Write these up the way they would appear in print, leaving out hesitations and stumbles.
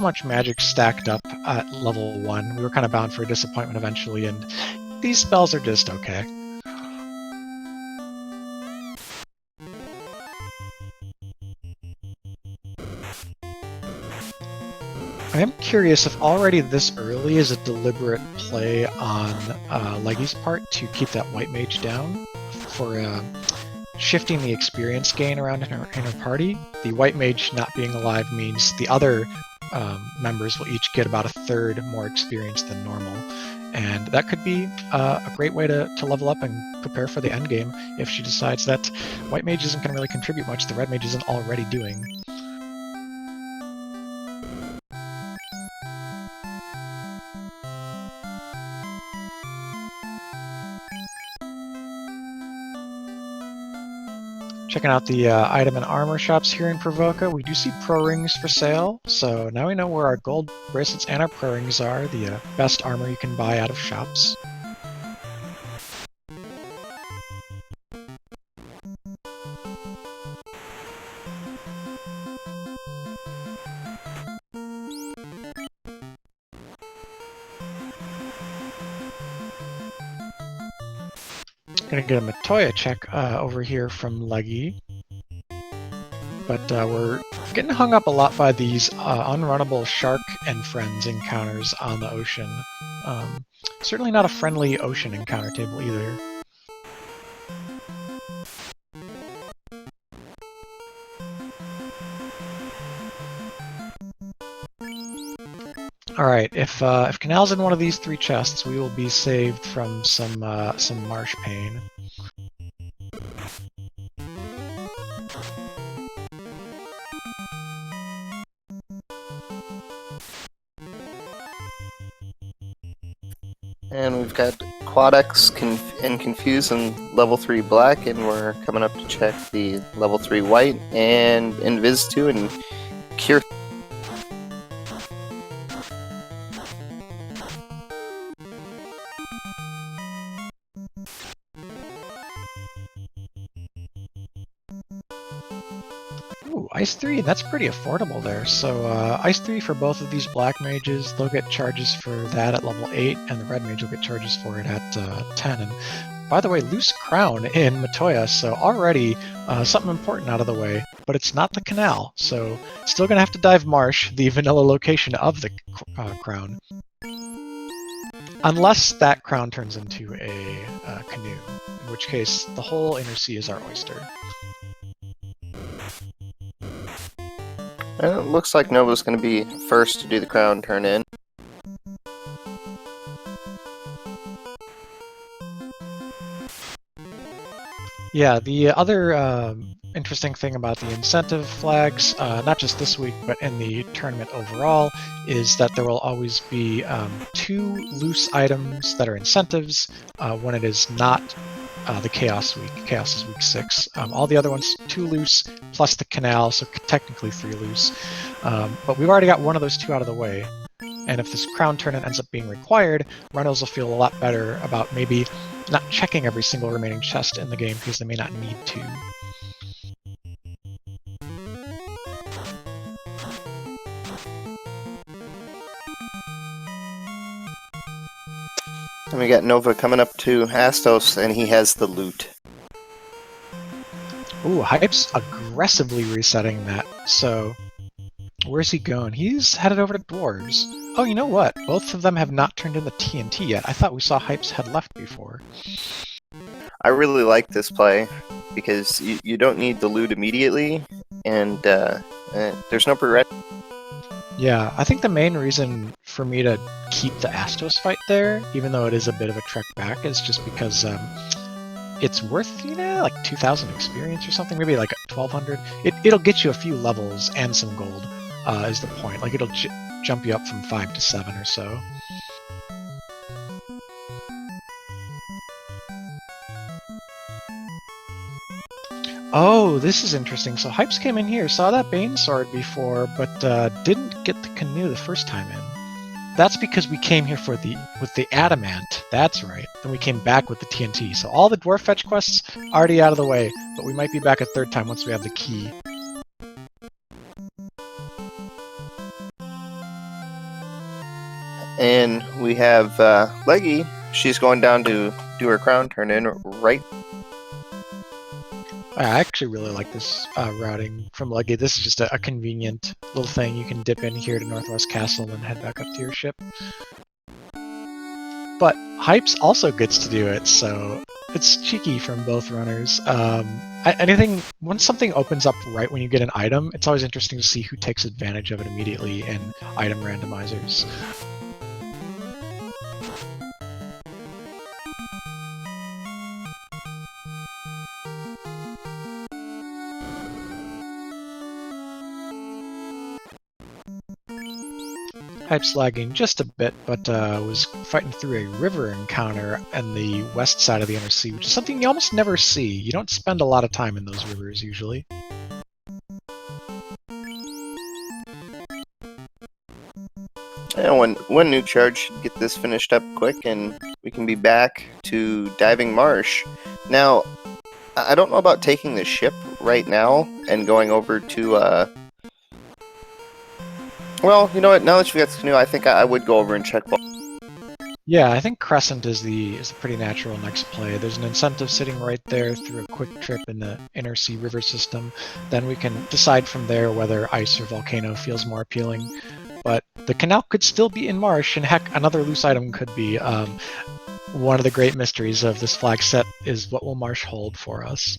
much magic stacked up at level 1. We were kind of bound for a disappointment eventually, and these spells are just okay. I am curious if already this early is a deliberate play on Leggy's part to keep that white mage down for shifting the experience gain around in her party. The white mage not being alive means the other members will each get about a third more experience than normal, and that could be a great way to level up and prepare for the end game if she decides that white mage isn't going to really contribute much the red mage isn't already doing. Checking out the item and armor shops here in Provoca, we do see pro rings for sale, so now we know where our gold bracelets and our pro rings are, the best armor you can buy out of shops. Gonna get a Matoya check over here from Leggy, but we're getting hung up a lot by these unrunnable shark and friends encounters on the ocean. Certainly not a friendly ocean encounter table either. All right, if Canal's in one of these 3 chests, we will be saved from some marsh pain. And we've got Quadex and Confuse in level 3 black, and we're coming up to check the level 3 white, and Invis 2 and Cure. Ooh, Ice 3, that's pretty affordable there. So Ice 3 for both of these black mages, they'll get charges for that at level 8, and the red mage will get charges for it at 10. And by the way, Loose Crown in Matoya, so already something important out of the way, but it's not the canal, so still gonna have to dive marsh, the vanilla location of the crown. Unless that crown turns into a canoe, in which case the whole inner sea is our oyster. And it looks like Nova's going to be first to do the crown turn in. Yeah, the other interesting thing about the incentive flags, not just this week, but in the tournament overall, is that there will always be 2 loose items that are incentives when it is not the Chaos week. Chaos is week 6. All the other ones, 2 loose, plus the canal, so technically 3 loose. But we've already got one of those 2 out of the way. And if this crown tournament ends up being required, runners will feel a lot better about maybe not checking every single remaining chest in the game because they may not need to. And we got Nova coming up to Astos, and he has the loot. Ooh, Hype's aggressively resetting that. So, where's he going? He's headed over to Dwarves. Oh, you know what? Both of them have not turned in the TNT yet. I thought we saw Hype's head left before. I really like this play, because you don't need the loot immediately, and there's no pre-red. Yeah, I think the main reason for me to keep the Astos fight there, even though it is a bit of a trek back, is just because it's worth, like 2,000 experience or something, maybe like 1,200. It'll get you a few levels and some gold, is the point. Like, it'll jump you up from 5 to 7 or so. Oh, this is interesting. So Hypes came in here, saw that Bane Sword before, but didn't get the canoe the first time in. That's because we came here with the Adamant. That's right. Then we came back with the TNT. So all the Dwarf Fetch quests already out of the way, but we might be back a 3rd time once we have the key. And we have Leggy. She's going down to do her crown turn in right. I actually really like this routing from Leggy. This is just a convenient little thing. You can dip in here to Northwest Castle and then head back up to your ship. But Hypes also gets to do it, so it's cheeky from both runners. Once something opens up right when you get an item, it's always interesting to see who takes advantage of it immediately in item randomizers. Hype's lagging just a bit, but was fighting through a river encounter on the west side of the inner sea, which is something you almost never see. You don't spend a lot of time in those rivers usually. And one nuke charge should get this finished up quick, and we can be back to Diving Marsh. Now, I don't know about taking the ship right now and going over to well, you know what? Now that you've got the canoe, I think I would go over and check. Yeah, I think Crescent is the pretty natural next play. There's an incentive sitting right there through a quick trip in the inner sea river system. Then we can decide from there whether ice or volcano feels more appealing. But the canal could still be in marsh, and heck, another loose item could be. One of the great mysteries of this flag set is what will marsh hold for us.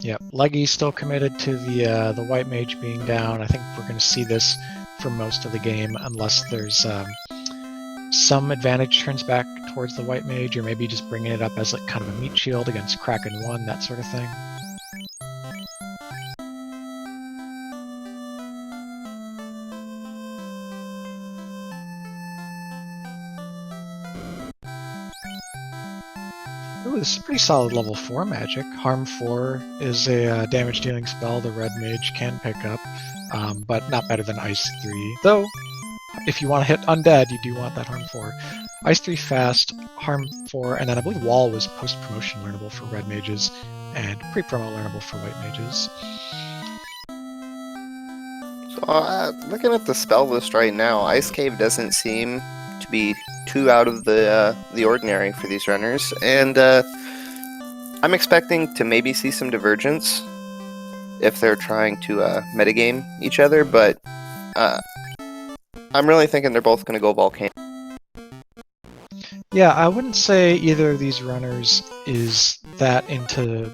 Yep, Leggy's still committed to the white mage being down. I think we're going to see this for most of the game, unless there's some advantage turns back towards the white mage, or maybe just bringing it up as like kind of a meat shield against Kraken 1, that sort of thing. Ooh, this is pretty solid level 4 magic. Harm 4 is a damage dealing spell the red mage can pick up, but not better than Ice 3. Though, if you want to hit undead, you do want that Harm 4. Ice 3 fast, Harm 4, and then I believe Wall was post-promotion learnable for red mages, and pre-promo learnable for white mages. So, looking at the spell list right now, Ice Cave doesn't seem to be too out of the ordinary for these runners, and I'm expecting to maybe see some divergence if they're trying to metagame each other, but I'm really thinking they're both going to go Volcano. Yeah, I wouldn't say either of these runners is that into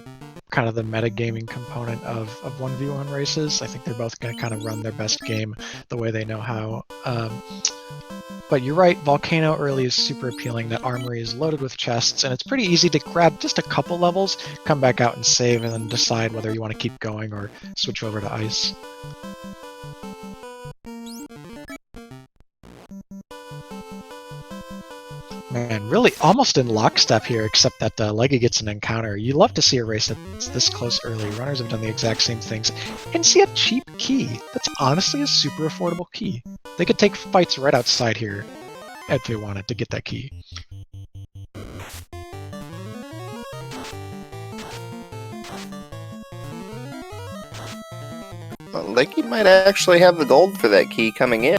kind of the metagaming component of 1v1 races. I think they're both going to kind of run their best game the way they know how. But you're right, Volcano early is super appealing. That armory is loaded with chests, and it's pretty easy to grab just a couple levels, come back out and save, and then decide whether you want to keep going or switch over to Ice. Man, really almost in lockstep here, except that Leggy gets an encounter. You love to see a race that's this close early. Runners have done the exact same things. And see a cheap key. That's honestly a super affordable key. They could take fights right outside here if they wanted to get that key. Well, Leggy might actually have the gold for that key coming in.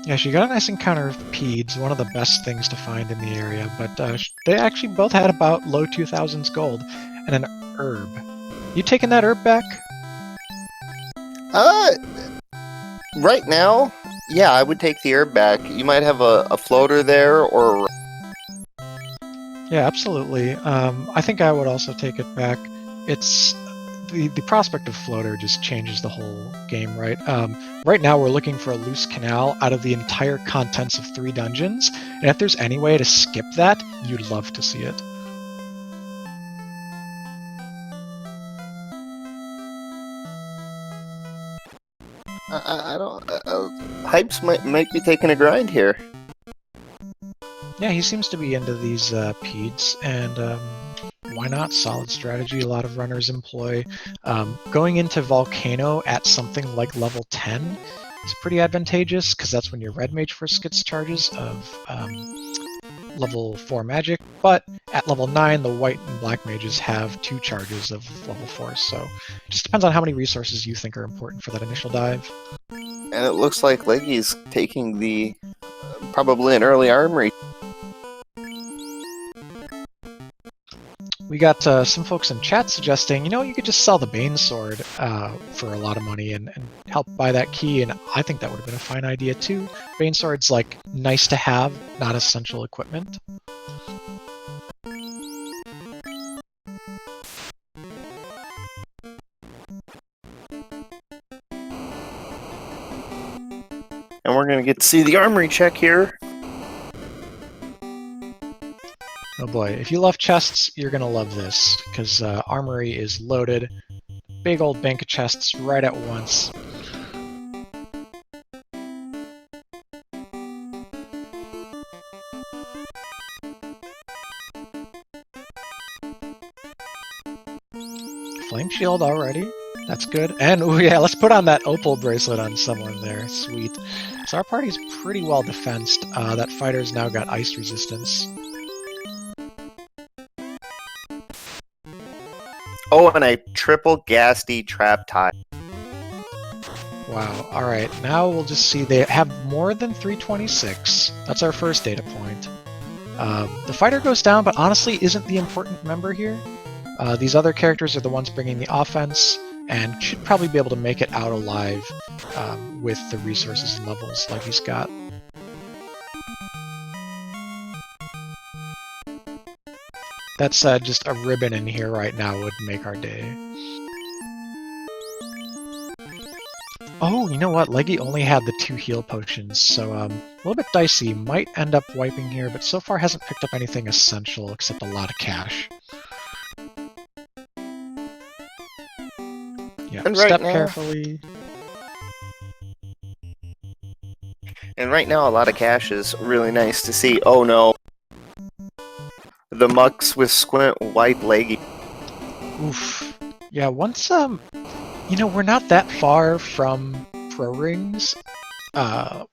Yeah, she got a nice encounter with Peds, one of the best things to find in the area, but they actually both had about low 2000s gold and an herb. You taking that herb back? Right now, yeah, I would take the herb back. You might have a floater there, or... Yeah, absolutely. I think I would also take it back. It's... The prospect of floater just changes the whole game, right? Right now we're looking for a loose canal out of the entire contents of 3 dungeons, and if there's any way to skip that, you'd love to see it. I don't... Hypes might be taking a grind here. Yeah, he seems to be into these Peds, and why not? Solid strategy a lot of runners employ. Going into Volcano at something like level 10 is pretty advantageous, because that's when your red mage first gets charges of level 4 magic, but at level 9, the white and black mages have 2 charges of level 4, so it just depends on how many resources you think are important for that initial dive. And it looks like Leggy's taking the probably an early armory. We got some folks in chat suggesting, you could just sell the Bane Sword for a lot of money and help buy that key, and I think that would have been a fine idea too. Bane Sword's like nice to have, not essential equipment. And we're going to get to see the armory check here. Oh boy, if you love chests, you're gonna love this, because Armory is loaded. Big old bank of chests right at once. Flame shield already. That's good. And oh yeah, let's put on that opal bracelet on someone there. Sweet. So our party's pretty well defensed. That fighter's now got ice resistance. Oh, and a triple Ghastly trap tie. Wow. All right. Now we'll just see they have more than 326. That's our first data point. The fighter goes down, but honestly isn't the important member here. These other characters are the ones bringing the offense, and should probably be able to make it out alive with the resources and levels like he's got. That said, just a ribbon in here right now would make our day. Oh, you know what? Leggy only had the 2 heal potions, so a little bit dicey. Might end up wiping here, but so far hasn't picked up anything essential except a lot of cash. Yeah, And right step now- carefully. And right now, a lot of cash is really nice to see. Oh no. The Mucks with Squint wipe Leggy. Oof. Yeah, once, we're not that far from Pro Rings. It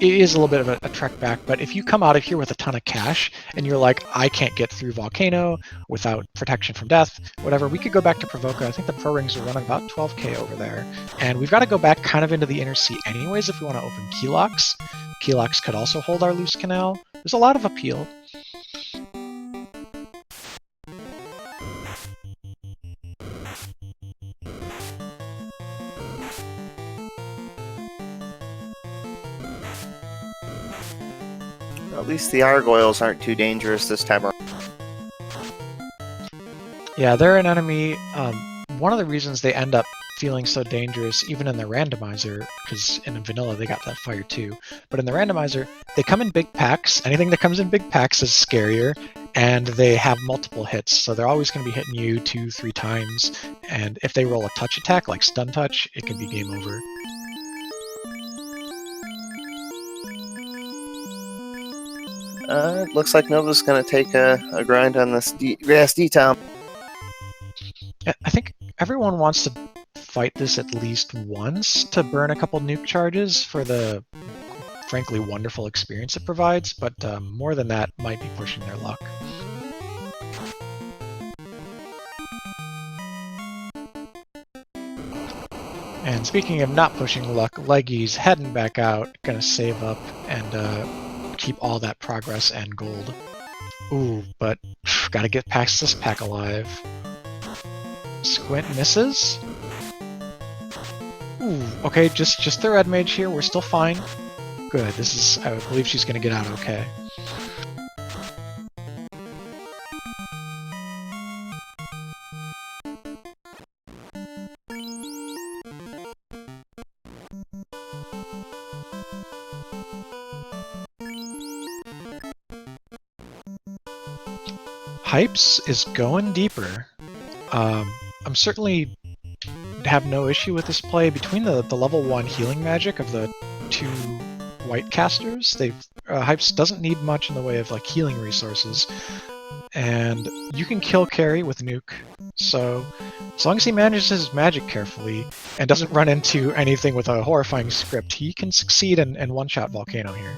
is a little bit of a trek back, but if you come out of here with a ton of cash, and you're like, I can't get through Volcano without protection from death, whatever, we could go back to Provoca. I think the Pro Rings are running about 12k over there. And we've got to go back kind of into the Inner Sea anyways if we want to open key locks. Key locks could also hold our loose canal. There's a lot of appeal. At least the Argoyles aren't too dangerous this time around. Yeah, they're an enemy. One of the reasons they end up feeling so dangerous, even in the randomizer, because in vanilla they got that fire too, but in the randomizer, they come in big packs. Anything that comes in big packs is scarier, and they have multiple hits, so they're always going to be hitting you 2-3 times, and if they roll a touch attack, like stun touch, it can be game over. Looks like Nova's gonna take a grind on this grass D-Town. I think everyone wants to fight this at least once to burn a couple nuke charges for the frankly wonderful experience it provides, but more than that might be pushing their luck. And speaking of not pushing luck, Leggy's heading back out, gonna save up and keep all that progress and gold. Ooh, but gotta get past this pack alive. Squint misses. Ooh, okay, just the red mage here. We're still fine. Good. This is. I believe she's gonna get out okay. Hypes is going deeper. I'm certainly have no issue with this play. Between the level 1 healing magic of the 2 white casters, Hypes doesn't need much in the way of like healing resources, and you can kill Carry with Nuke. So as long as he manages his magic carefully and doesn't run into anything with a horrifying script, he can succeed and one-shot Volcano here.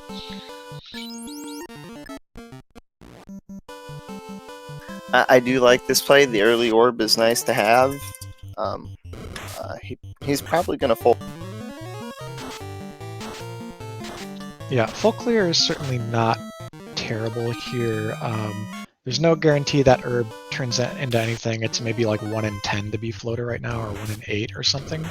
I do like this play. The early orb is nice to have. He's probably going to fold. Yeah, full clear is certainly not terrible here. There's no guarantee that herb turns that into anything. It's maybe like 1 in 10 to be floater right now, or 1 in 8 or something.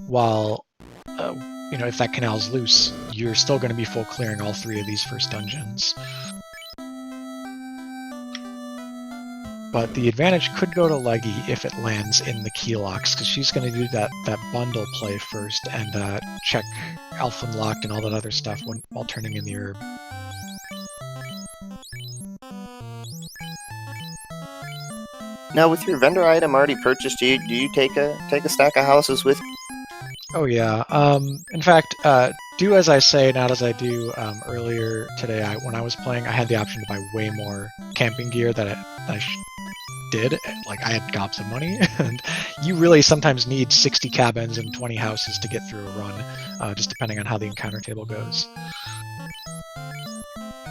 While, if that canal's loose, you're still going to be full clearing all 3 of these first dungeons. But the advantage could go to Leggy if it lands in the key locks, because she's going to do that bundle play first and check Elfin Locked and all that other stuff while turning in the herb. Now, with your vendor item already purchased, do you take a stack of houses with you? Oh yeah. In fact, do as I say, not as I do. Earlier today, when I was playing, I had the option to buy way more camping gear that I did. Like, I had gobs of money, and you really sometimes need 60 cabins and 20 houses to get through a run, just depending on how the encounter table goes.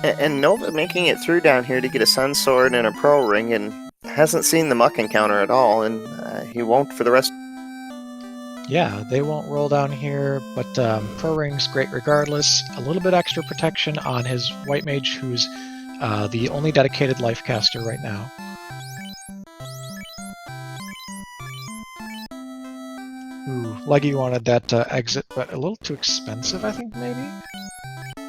And Nova making it through down here to get a Sun Sword and a Pearl Ring, and hasn't seen the Muck encounter at all, and he won't for the rest. Yeah, they won't roll down here, but Pearl Ring's great regardless. A little bit extra protection on his White Mage, who's the only dedicated life caster right now. Ooh, Leggy wanted that exit, but a little too expensive, I think, maybe?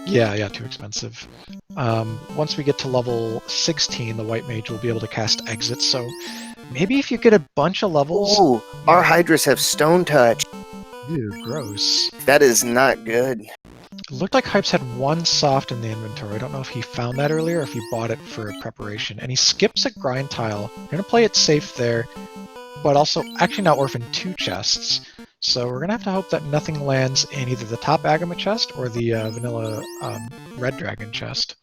Yeah, too expensive. Once we get to level 16, the White Mage will be able to cast exit, so maybe if you get a bunch of levels... Ooh, our Hydras have Stone Touch. Ew, gross. That is not good. It looked like Hypes had 1 soft in the inventory. I don't know if he found that earlier or if he bought it for preparation. And he skips a grind tile. We're going to play it safe there, but also actually not orphan 2 chests. So we're going to have to hope that nothing lands in either the top Agama chest or the vanilla Red Dragon chest.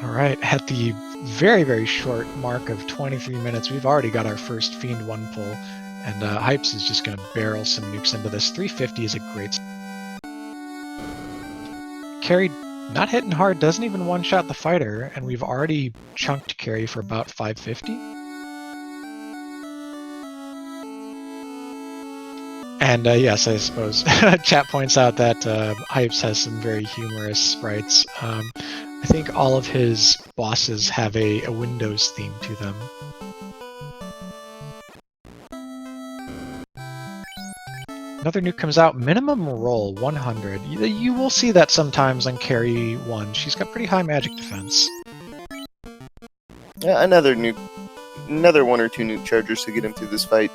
Alright, at the very, very short mark of 23 minutes, we've already got our first Fiend 1 pull, and Hypes is just going to barrel some nukes into this. 350 is a great... Carry not hitting hard, doesn't even one-shot the fighter, and we've already chunked Carry for about 550. And yes, I suppose chat points out that Hypes has some very humorous sprites. I think all of his bosses have a Windows theme to them. Another nuke comes out, minimum roll 100. You will see that sometimes on Carry 1. She's got pretty high magic defense. Yeah, another nuke, another 1 or 2 nuke chargers to get him through this fight.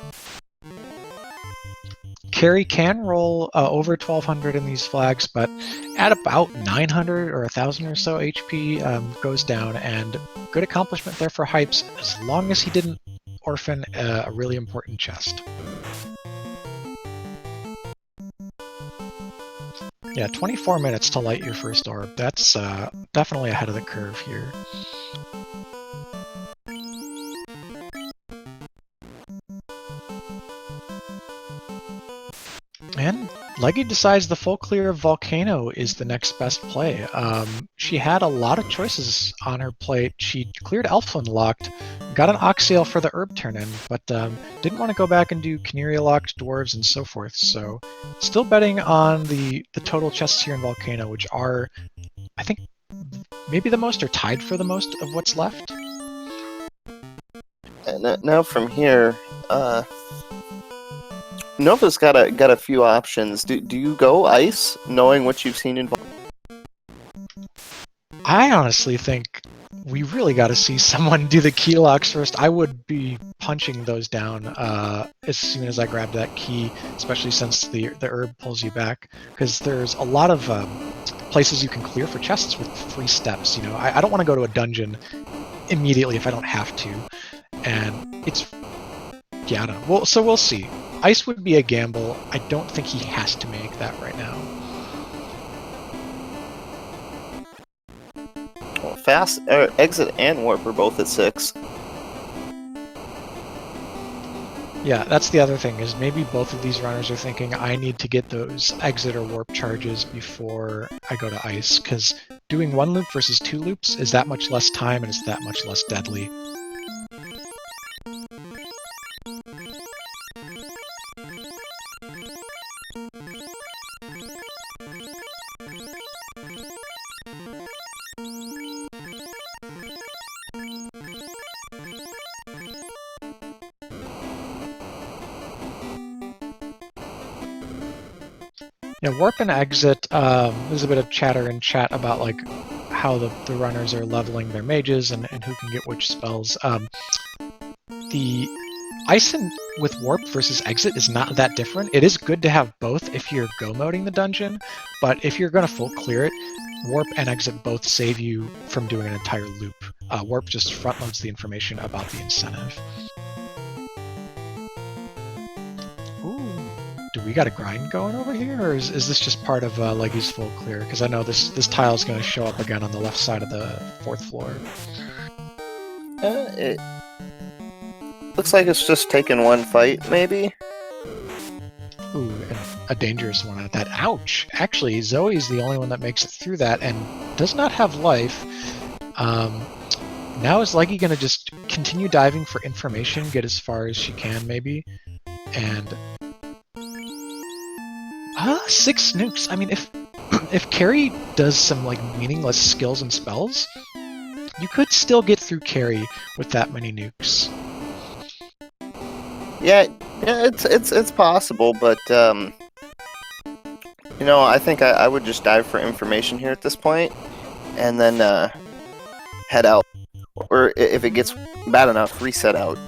Carry can roll over 1200 in these flags, but at about 900 or 1000 or so HP goes down, and good accomplishment there for Hypes, as long as he didn't orphan a really important chest. Yeah, 24 minutes to light your first orb. That's definitely ahead of the curve here. And Leggy decides the full clear of Volcano is the next best play. She had a lot of choices on her plate. She cleared Elfin Locked, got an Oxyale for the herb turn-in, but didn't want to go back and do Canary Locked, Dwarves, and so forth. So still betting on the total chests here in Volcano, which are, I think, maybe the most or tied for the most of what's left. And now from here, Nova's got a few options. Do you go ice, knowing what you've seen in Volcano? I honestly think we really got to see someone do the key locks first. I would be punching those down as soon as I grab that key, especially since the herb pulls you back, because there's a lot of places you can clear for chests with free steps. You know, I don't want to go to a dungeon immediately if I don't have to, and it's, yeah, I don't know. Well, so we'll see. Ice would be a gamble. I don't think he has to make that right now. exit and warp are both at 6. Yeah, that's the other thing, is maybe both of these runners are thinking, I need to get those exit or warp charges before I go to ice, because doing 1 loop versus 2 loops is that much less time and it's that much less deadly. Yeah, warp and exit, there's a bit of chatter in chat about like how the runners are leveling their mages and who can get which spells. The ice with warp versus exit is not that different. It is good to have both if you're go moding the dungeon, but if you're going to full clear it, warp and exit both save you from doing an entire loop. Warp just front loads the information about the incentive. Do we got a grind going over here, or is this just part of Leggy's full clear? Because I know this tile is going to show up again on the left side of the 4th floor. It looks like it's just taking one fight, maybe? Ooh, and a dangerous one at that. Ouch! Actually, Zoe's the only one that makes it through that and does not have life. Now is Leggy going to just continue diving for information, get as far as she can, maybe? And 6 nukes. I mean, if Carrie does some like meaningless skills and spells, you could still get through Carrie with that many nukes. Yeah, it's possible, but you know, I think I would just dive for information here at this point, and then head out, or if it gets bad enough, reset out.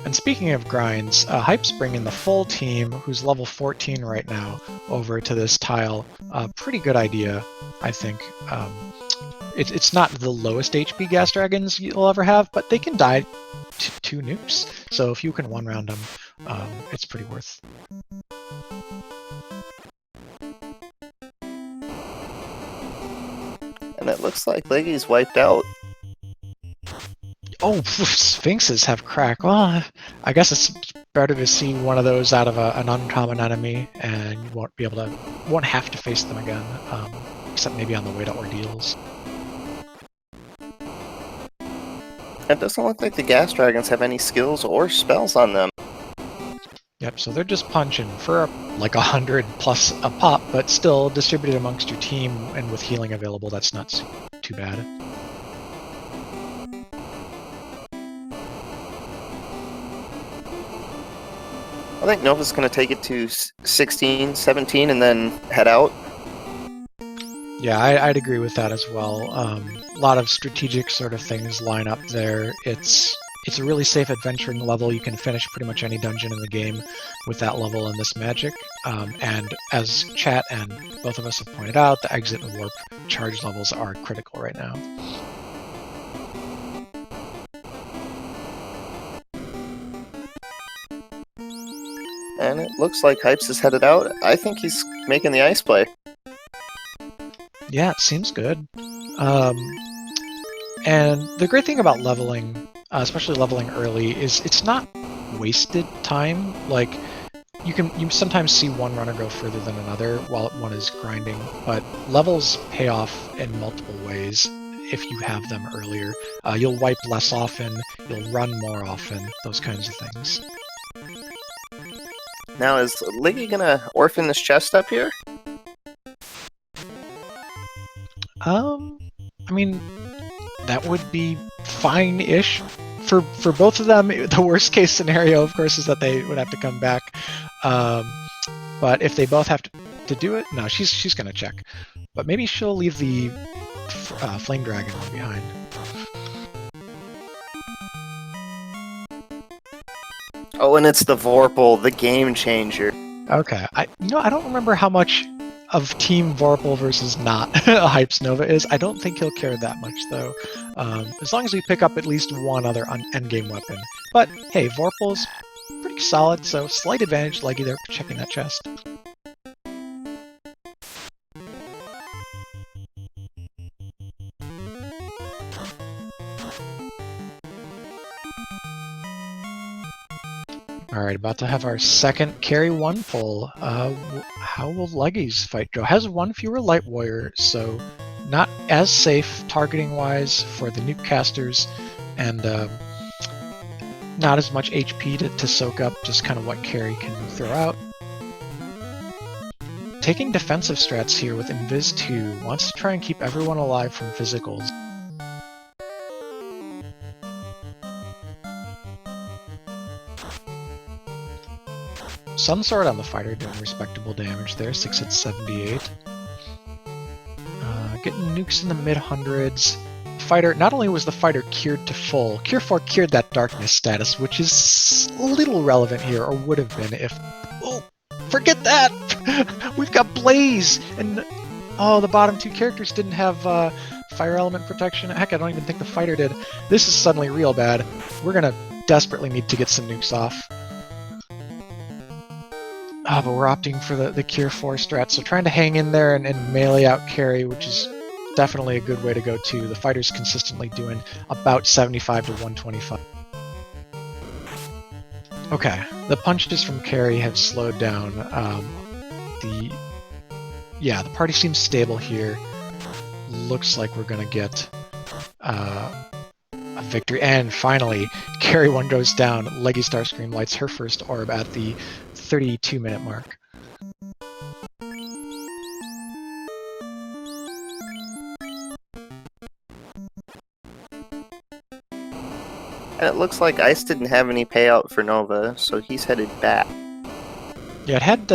And speaking of grinds, Hype's bringing the full team, who's level 14 right now, over to this tile. Pretty good idea, I think. It's not the lowest HP gas dragons you'll ever have, but they can die to 2 nukes. So if you can 1-round them, it's pretty worth. And it looks like Leggy's wiped out. Oh, Sphinxes have crack. Well, I guess it's better to see one of those out of an uncommon enemy, and you won't have to face them again, except maybe on the way to ordeals. It doesn't look like the gas dragons have any skills or spells on them. Yep, so they're just punching for like 100 plus a pop, but still distributed amongst your team, and with healing available, that's not too bad. I think Nova's going to take it to 16, 17, and then head out. Yeah, I'd agree with that as well. A lot of strategic sort of things line up there. It's a really safe adventuring level. You can finish pretty much any dungeon in the game with that level and this magic. And as chat and both of us have pointed out, the exit and warp charge levels are critical right now. And it looks like Hypes is headed out. I think he's making the ice play. Yeah, it seems good. And the great thing about leveling, especially leveling early, is it's not wasted time. Like, you sometimes see one runner go further than another while one is grinding, but levels pay off in multiple ways if you have them earlier. You'll wipe less often, you'll run more often, those kinds of things. Now, is Leggy gonna orphan this chest up here? I mean, that would be fine-ish. For both of them, the worst case scenario, of course, is that they would have to come back. But if they both have to do it, no, she's gonna check. But maybe she'll leave the Flame Dragon one behind. Oh, and it's the Vorpal, the game changer. Okay, I don't remember how much of Team Vorpal versus not Hype's Nova is. I don't think he'll care that much, though. As long as we pick up at least one other endgame weapon. But, hey, Vorpal's pretty solid, so slight advantage Leggy there for checking that chest. Alright, about to have our second carry 1 pull. How will Leggy's fight go? Has 1 fewer light warrior, so not as safe targeting-wise for the nuke casters, and not as much HP to soak up just kind of what carry can throw out. Taking defensive strats here with Invis 2, wants to try and keep everyone alive from physicals. Sun Sword on the fighter doing respectable damage there, 6 hits, 78. Getting nukes in the mid-hundreds. Fighter, not only was the fighter cured to full, Cure 4 cured that darkness status, which is a little relevant here, or would have been if... Oh, forget that! We've got Blaze! And, oh, the bottom 2 characters didn't have fire element protection. Heck, I don't even think the fighter did. This is suddenly real bad. We're gonna desperately need to get some nukes off. But we're opting for the Cure 4 strat, so trying to hang in there and melee out carry, which is definitely a good way to go too. The fighter's consistently doing about 75 to 125. Okay, the punches from carry have slowed down. The party seems stable here. Looks like we're gonna get a victory. And finally, carry 1 goes down. Leggy Starscream lights her first orb at the 32-minute mark. And it looks like Ice didn't have any payout for Nova, so he's headed back. Yeah, it had,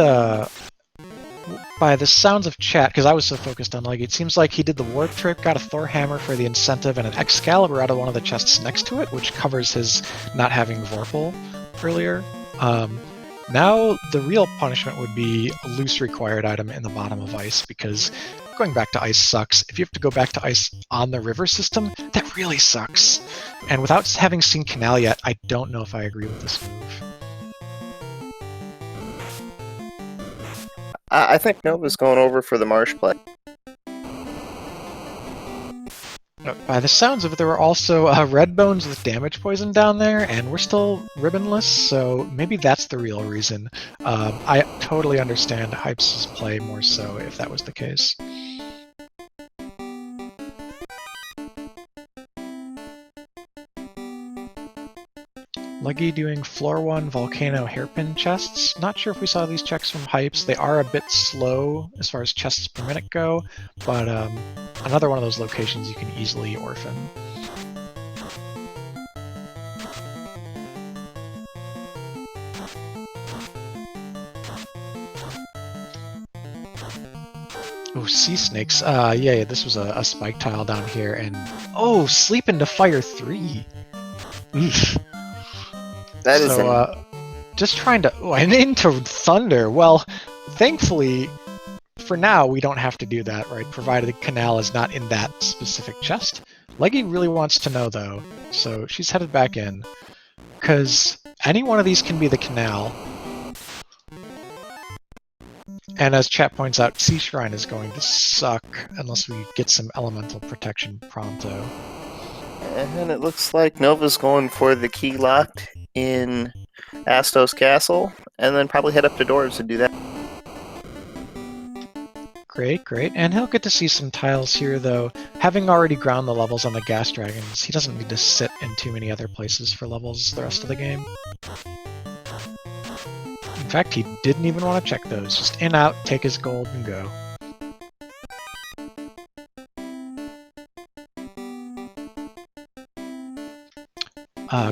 by the sounds of chat, because I was so focused on Leggy, it seems like he did the warp trick, got a Thor hammer for the incentive, and an Excalibur out of one of the chests next to it, which covers his not having Vorpal earlier. Now, the real punishment would be a loose required item in the bottom of Ice, because going back to Ice sucks. If you have to go back to Ice on the river system, that really sucks. And without having seen Canal yet, I don't know if I agree with this move. I think Nova's going over for the Marsh play. By the sounds of it, there were also red bones with damage poison down there, and we're still ribbonless, so maybe that's the real reason. I totally understand Hypes' play more so if that was the case. Leggy doing floor 1 volcano hairpin chests. Not sure if we saw these checks from Hypes. They are a bit slow as far as chests per minute go, but another one of those locations you can easily orphan. Oh, sea snakes. Yeah, this was a spike tile down here, and oh, sleep into fire 3. Oof. That is just trying to... Oh, and into Thunder. Well, thankfully, for now, we don't have to do that, right? Provided the Canal is not in that specific chest. Leggy really wants to know, though, so she's headed back in. Because any one of these can be the Canal. And as chat points out, Sea Shrine is going to suck unless we get some elemental protection pronto. And it looks like Nova's going for the key locked in Astos Castle, and then probably head up to Dwarves and do that. Great, great. And he'll get to see some tiles here, though. Having already ground the levels on the Gas Dragons, he doesn't need to sit in too many other places for levels the rest of the game. In fact, he didn't even want to check those. Just in, out, take his gold, and go.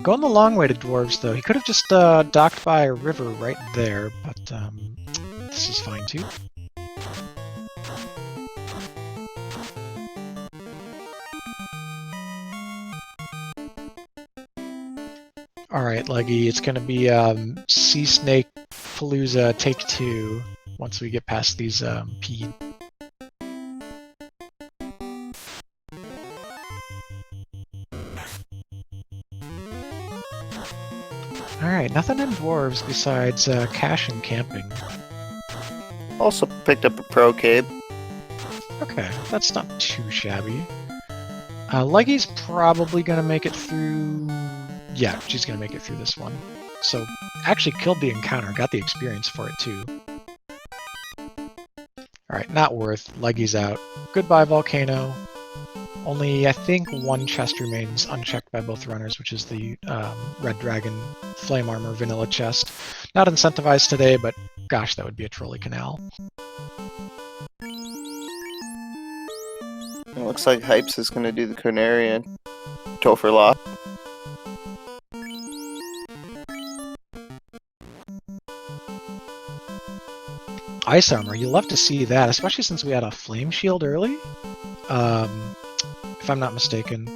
Going the long way to Dwarves, though. He could have just docked by a river right there, but this is fine, too. Alright, Leggy, it's gonna be Sea Snake Palooza Take 2 once we get past these P. Alright, nothing in Dwarves besides cash and camping. Also picked up a Pro Cape. Okay, that's not too shabby. Leggy's probably gonna make it through... Yeah, she's gonna make it through this one. So actually killed the encounter, got the experience for it too. Alright, not worth. Leggy's out. Goodbye, Volcano. Only, I think, one chest remains unchecked by both runners, which is the Red Dragon Flame Armor Vanilla chest. Not incentivized today, but gosh, that would be a trolley canal. It looks like Hypes is going to do the Cornerian. Topher Law. Ice Armor, you love to see that, especially since we had a Flame Shield early, if I'm not mistaken.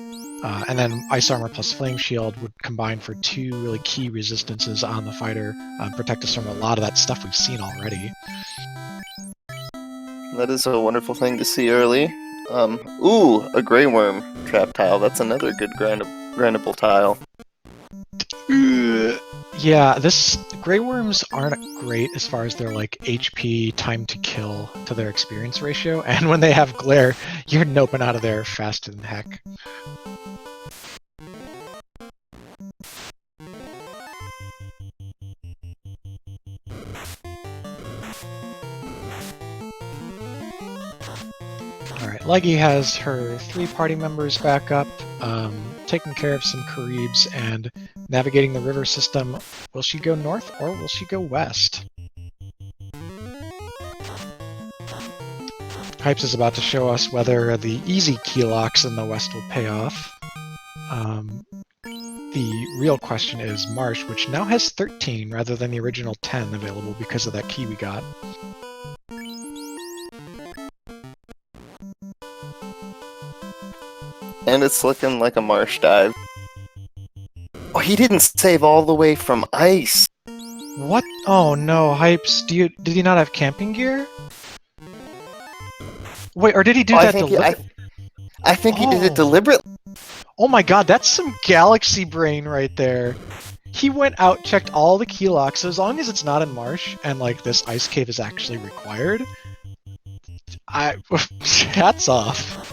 And then Ice Armor plus Flame Shield would combine for 2 really key resistances on the fighter, protect us from a lot of that stuff we've seen already. That is a wonderful thing to see early. Ooh, a Grey Worm trap tile. That's another good grindable tile. Yeah, Grey Worms aren't great as far as their like HP time to kill to their experience ratio, and when they have Glare, you're noping out of there faster than heck. Alright, Leggy has her 3 party members back up, taking care of some Caribs and navigating the river system. Will she go north or will she go west? Hypes is about to show us whether the easy key locks in the west will pay off. The real question is Marsh, which now has 13 rather than the original 10 available because of that key we got. And it's looking like a Marsh dive. Oh, he didn't save all the way from ice. What? Oh no, Hypes, did he not have camping gear? Wait, or did he do that deliberately? I think he did it deliberately. Oh my god, that's some galaxy brain right there. He went out, checked all the key locks, so as long as it's not in Marsh, and like this ice cave is actually required, hats off.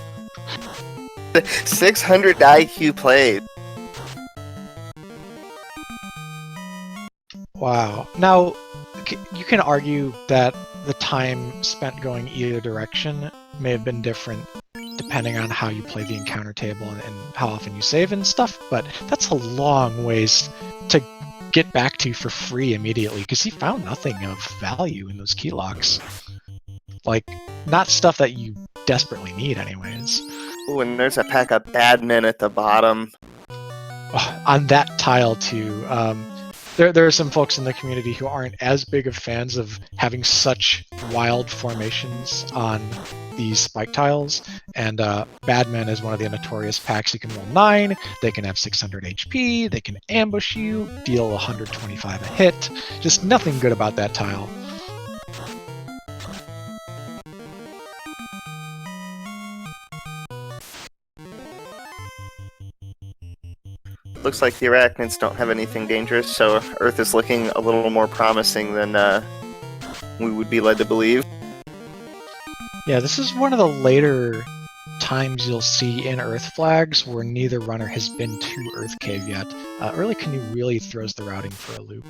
600 IQ played. Wow. Now, you can argue that the time spent going either direction may have been different depending on how you play the encounter table and how often you save and stuff, but that's a long ways to get back to for free immediately, because he found nothing of value in those key locks. Like, not stuff that you desperately need anyways. Ooh, and there's a pack of bad men at the bottom. Oh, on that tile too. There are some folks in the community who aren't as big of fans of having such wild formations on these spike tiles, and Badman is one of the notorious packs. You can roll 9, they can have 600 HP, they can ambush you, deal 125 a hit. Just nothing good about that tile. Looks like the arachnids don't have anything dangerous, so Earth is looking a little more promising than we would be led to believe. Yeah, this is one of the later times you'll see in Earth flags where neither runner has been to Earth Cave yet. Early Canoe really throws the routing for a loop.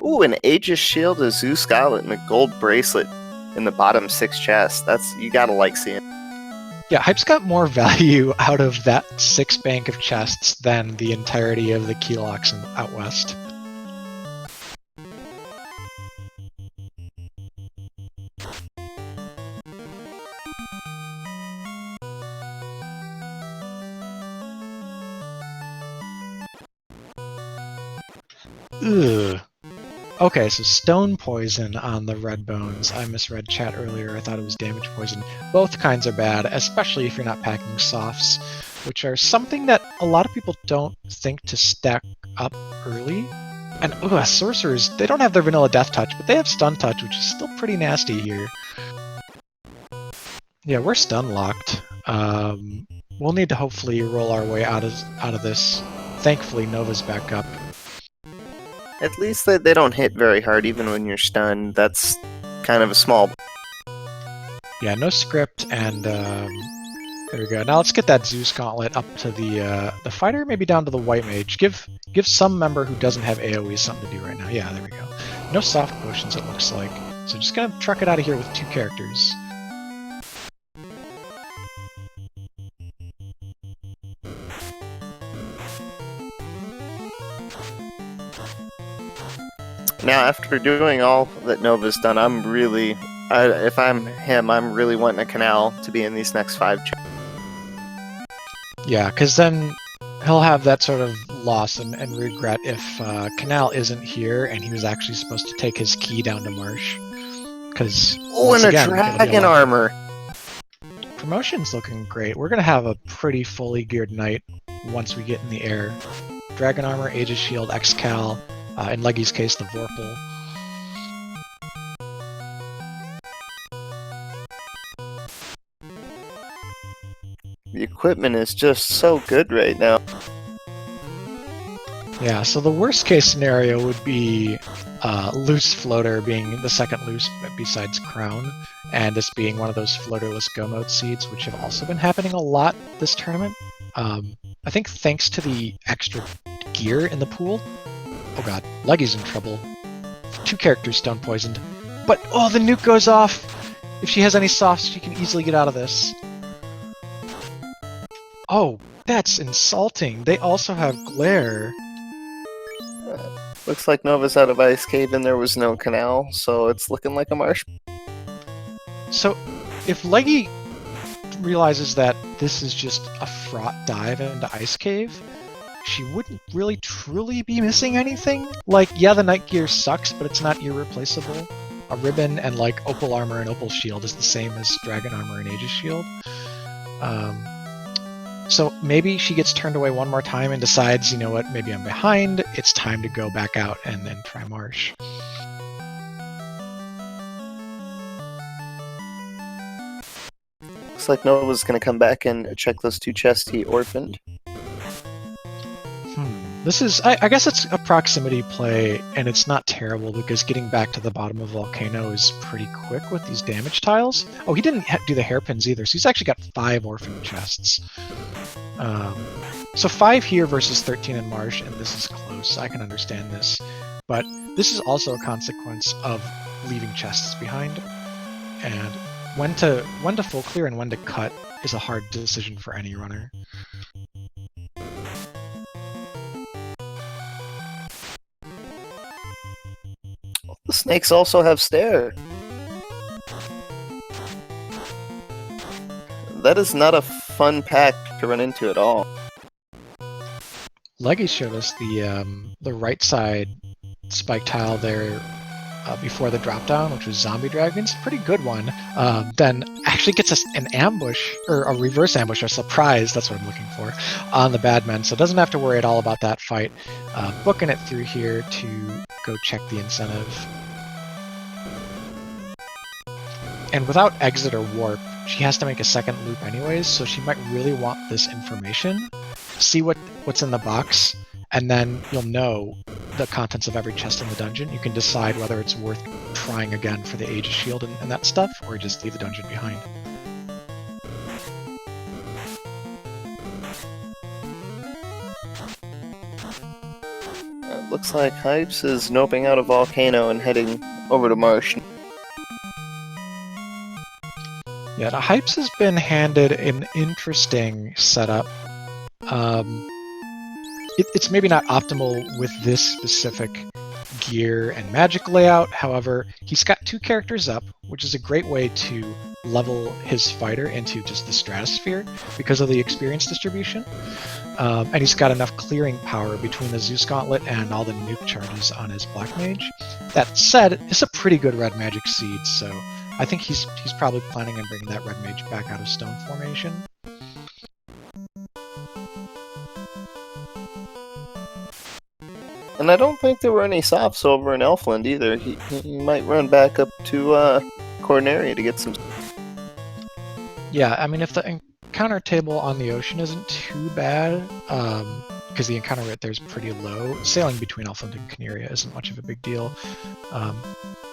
Ooh, an Aegis Shield, a Zeus Scarlet, and a gold bracelet in the bottom 6 chests. You gotta like seeing. Yeah, Hype's got more value out of that 6 bank of chests than the entirety of the key locks out west. Ugh. Okay, so stone poison on the red bones. I misread chat earlier. I thought it was damage poison. Both kinds are bad, especially if you're not packing softs, which are something that a lot of people don't think to stack up early. And sorcerers, they don't have their vanilla death touch, but they have stun touch, which is still pretty nasty here. Yeah, we're stun locked. We'll need to hopefully roll our way out of this. Thankfully, Nova's back up. At least they don't hit very hard even when you're stunned. That's kind of a small... Yeah, no script, and There we go. Now let's get that Zeus Gauntlet up to the fighter, maybe down to the White Mage. Give some member who doesn't have AoE something to do right now. Yeah, there we go. No soft potions, it looks like. So just gonna truck it out of here with 2 characters. Now, after doing all that Nova's done, if I'm him, I'm really wanting a Canal to be in these next 5 Yeah, because then he'll have that sort of loss and regret if Canal isn't here and he was actually supposed to take his key down to Marsh. Because and a dragon armor! Promotion's looking great. We're going to have a pretty fully geared knight once we get in the air. Dragon armor, Aegis Shield, X-Cal, in Leggy's case, the Vorpal. The equipment is just so good right now. Yeah, so the worst case scenario would be Loose Floater being the second loose besides Crown, and this being one of those floaterless Go Mode seeds, which have also been happening a lot this tournament. I think thanks to the extra gear in the pool. Oh god, Leggy's in trouble. 2 characters stone poisoned. But, oh, the nuke goes off! If she has any softs, she can easily get out of this. Oh, that's insulting. They also have Glare. Looks like Nova's out of Ice Cave and there was no Canal, so it's looking like a Marsh. So, if Leggy realizes that this is just a fraught dive into Ice Cave, she wouldn't really truly be missing anything. Like, yeah, the Night Gear sucks, but it's not irreplaceable. A ribbon and like Opal Armor and Opal Shield is the same as Dragon Armor and Aegis Shield. So maybe she gets turned away one more time and decides, you know what, maybe I'm behind, it's time to go back out and then try Marsh. Looks like Nova's gonna come back and check those 2 chests he orphaned. This is, I guess it's a proximity play, and it's not terrible because getting back to the bottom of Volcano is pretty quick with these damage tiles. Oh, he didn't do the hairpins either, so he's actually got 5 orphan chests. So 5 here versus 13 in Marsh, and this is close. I can understand this. But this is also a consequence of leaving chests behind. And when to full clear and when to cut is a hard decision for any runner. The snakes also have Stare. That is not a fun pack to run into at all. Leggy showed us the right side spike tile there before the drop down, which was Zombie Dragons. Pretty good one. Then actually gets us an ambush, or a reverse ambush, or surprise, that's what I'm looking for, on the Badmen. So doesn't have to worry at all about that fight. Booking it through here to go check the incentive. And without exit or warp, she has to make a second loop anyways, so she might really want this information. See what's in the box, and then you'll know the contents of every chest in the dungeon. You can decide whether it's worth trying again for the Aegis Shield and that stuff, or just leave the dungeon behind. Looks like Hypes is noping out a Volcano and heading over to Marsh. Yeah, the Hypes has been handed an interesting setup. It's maybe not optimal with this specific gear and magic layout. However, he's got 2 characters up, which is a great way to level his fighter into just the stratosphere because of the experience distribution. And he's got enough clearing power between the Zeus Gauntlet and all the nuke charges on his Black Mage. That said, it's a pretty good red magic seed, so I think he's probably planning on bringing that red mage back out of stone formation. And I don't think there were any softs over in Elfland either. He might run back up to Corneria to get some. Yeah, I mean, if the encounter table on the ocean isn't too bad, because the encounter rate there is pretty low, sailing between Elfland and Corneria isn't much of a big deal.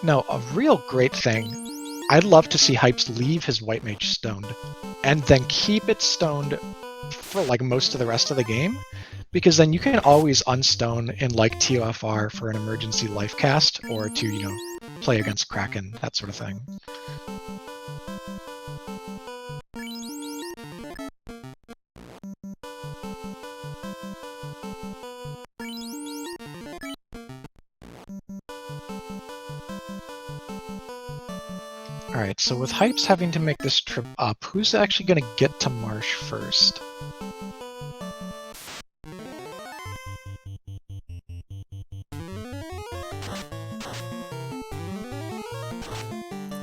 No, a real great thing. I'd love to see Hypes leave his White Mage stoned, and then keep it stoned for like most of the rest of the game, because then you can always unstone in like TOFR for an emergency life cast, or to, you know, play against Kraken, that sort of thing. Alright, so with Hypes having to make this trip up, who's actually going to get to Marsh first?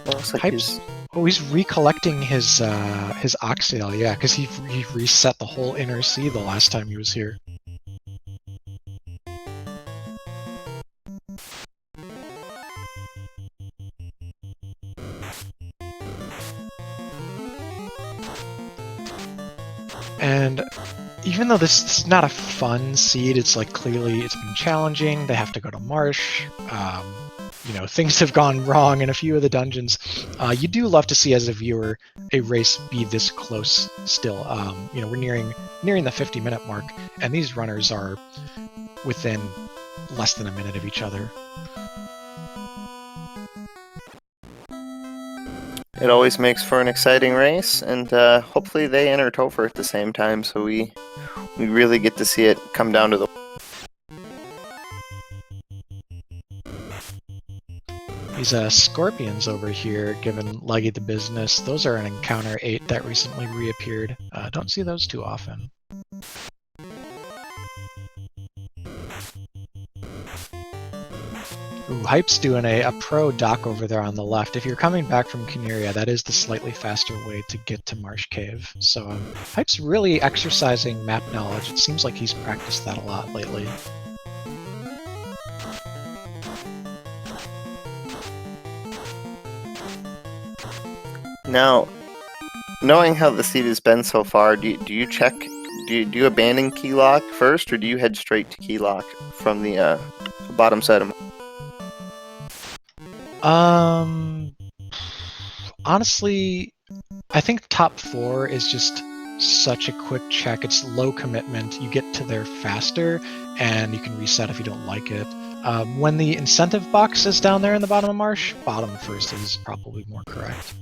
Looks like Hypes. Oh, he's recollecting his Oxale, yeah, because he reset the whole inner sea the last time he was here. And even though this is not a fun seed, it's like clearly it's been challenging. They have to go to Marsh. You know, things have gone wrong in a few of the dungeons. You do love to see, as a viewer, a race be this close still. You know, we're nearing the 50-minute mark, and these runners are within less than a minute of each other. it always makes for an exciting race, and hopefully they enter Topher at the same time, so we really get to see it come down to the. These Scorpions over here, giving Leggy the business. Those are an Encounter 8 that recently reappeared. Don't see those too often. Ooh, Hype's doing a pro dock over there on the left. If you're coming back from Cuneria, that is the slightly faster way to get to Marsh Cave. So Hype's really exercising map knowledge. It seems like he's practiced that a lot lately. Now, knowing how the seed has been so far, do you check? Do you abandon key lock first, or do you head straight to key lock from the bottom side of? Honestly, I think top 4 is just such a quick check. It's low commitment. You get to there faster, and you can reset if you don't like it. When the incentive box is down there in the bottom of Marsh, bottom first is probably more correct.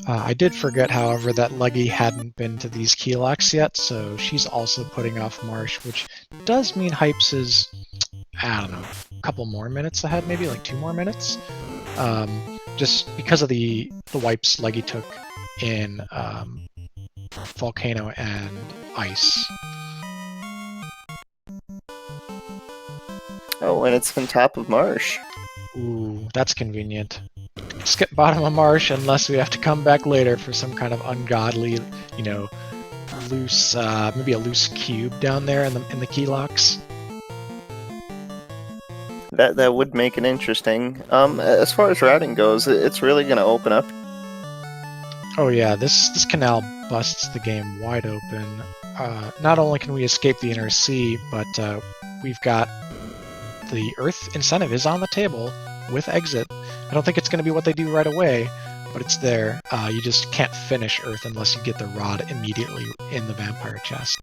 I did forget, however, that Leggy hadn't been to these key locks yet, so she's also putting off Marsh, which does mean Hypes is, I don't know, a couple more minutes ahead, maybe like 2 more minutes. Just because of the wipes Leggy took in Volcano and Ice. Oh, and it's on top of Marsh. Ooh, that's convenient. Skip bottom of Marsh unless we have to come back later for some kind of ungodly, you know, loose, maybe a loose cube down there in the key locks. That would make it interesting. As far as routing goes, it's really going to open up. Oh yeah, this canal busts the game wide open. Not only can we escape the inner sea, but we've got the Earth incentive is on the table with exit. I don't think it's going to be what they do right away, but it's there. You just can't finish Earth unless you get the rod immediately in the vampire chest.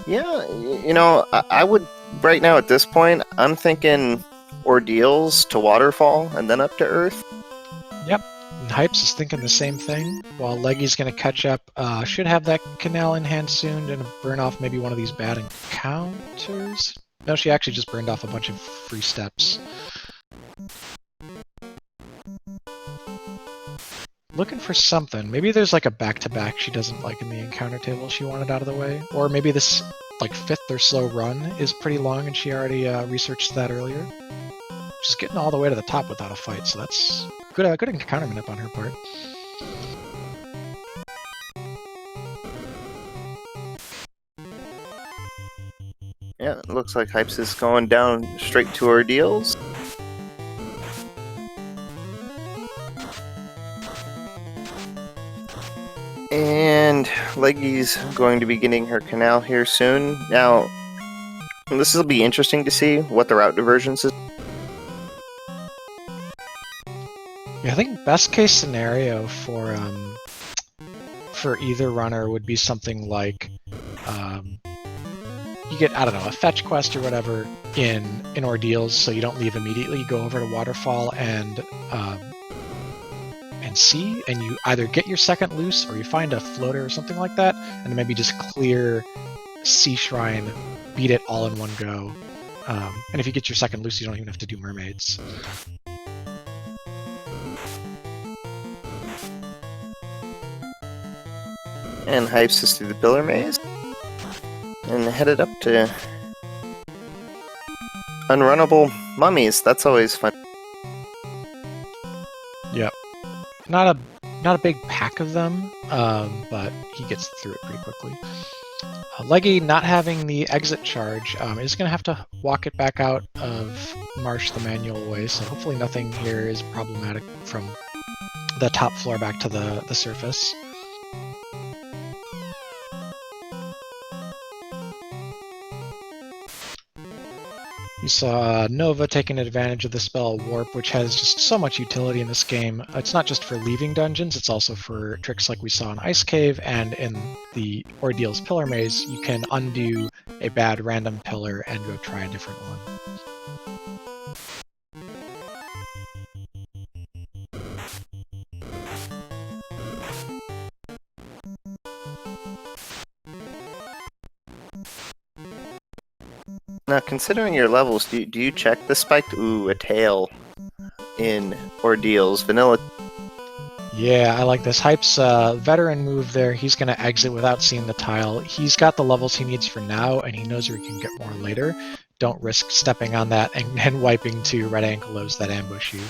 Yeah, you know, I would, right now at this point, I'm thinking ordeals to waterfall and then up to Earth. Yep, and Hypes is thinking the same thing, while Leggy's going to catch up. Should have that canal in hand soon and burn off maybe one of these bad encounters. No, she actually just burned off a bunch of free steps. Looking for something. Maybe there's like a back-to-back she doesn't like in the encounter table she wanted out of the way. Or maybe this like 5th or so run is pretty long and she already researched that earlier. She's getting all the way to the top without a fight, so that's good encounter minute on her part. Yeah, it looks like Hypes is going down straight to Ordeals. And Leggy's going to be getting her canal here soon. Now, this will be interesting to see what the route diversions is. Yeah, I think best case scenario for either runner would be something like you get, I don't know, a fetch quest or whatever in Ordeals, so you don't leave immediately. You go over to Waterfall and see, and you either get your second loose or you find a floater or something like that, and maybe just clear Sea Shrine, beat it all in one go. And if you get your second loose, you don't even have to do mermaids. And Hypes is through the Pillar Maze. And headed up to Unrunnable Mummies. That's always fun. Yep. Not a big pack of them, but he gets through it pretty quickly. Leggy, not having the exit charge, is going to have to walk it back out of Marsh the manual way, so hopefully nothing here is problematic from the top floor back to the surface. You saw Nova taking advantage of the spell Warp, which has just so much utility in this game. It's not just for leaving dungeons, it's also for tricks like we saw in Ice Cave, and in the Ordeals Pillar Maze, you can undo a bad random pillar and go try a different one. Now, considering your levels, do you check the spiked? Ooh, a tail in Ordeals. Vanilla. Yeah, I like this. Hype's veteran move there. He's going to exit without seeing the tile. He's got the levels he needs for now, and he knows where he can get more later. Don't risk stepping on that and wiping to Red Ankylos that ambush you.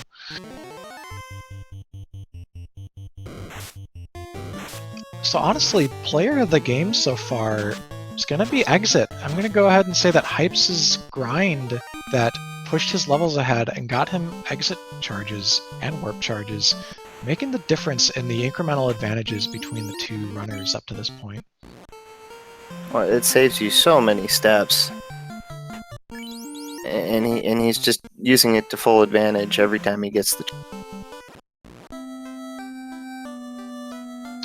So honestly, player of the game so far is going to be Exit. I'm going to go ahead and say that Hypes' grind that pushed his levels ahead and got him exit charges and warp charges, making the difference in the incremental advantages between the two runners up to this point. Well, it saves you so many steps. And he's just using it to full advantage every time he gets the...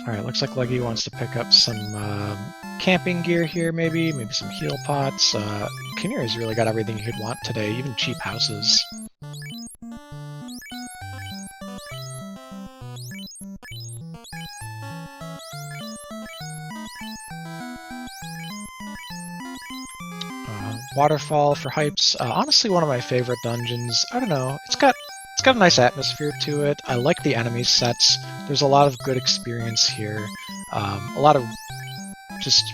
Alright, looks like Leggy wants to pick up some camping gear here, maybe some heal pots. Kinnear's really got everything you'd want today, even cheap houses. Waterfall for Hypes. Honestly, one of my favorite dungeons. I don't know. It's got a nice atmosphere to it. I like the enemy sets. There's a lot of good experience here. A lot of just,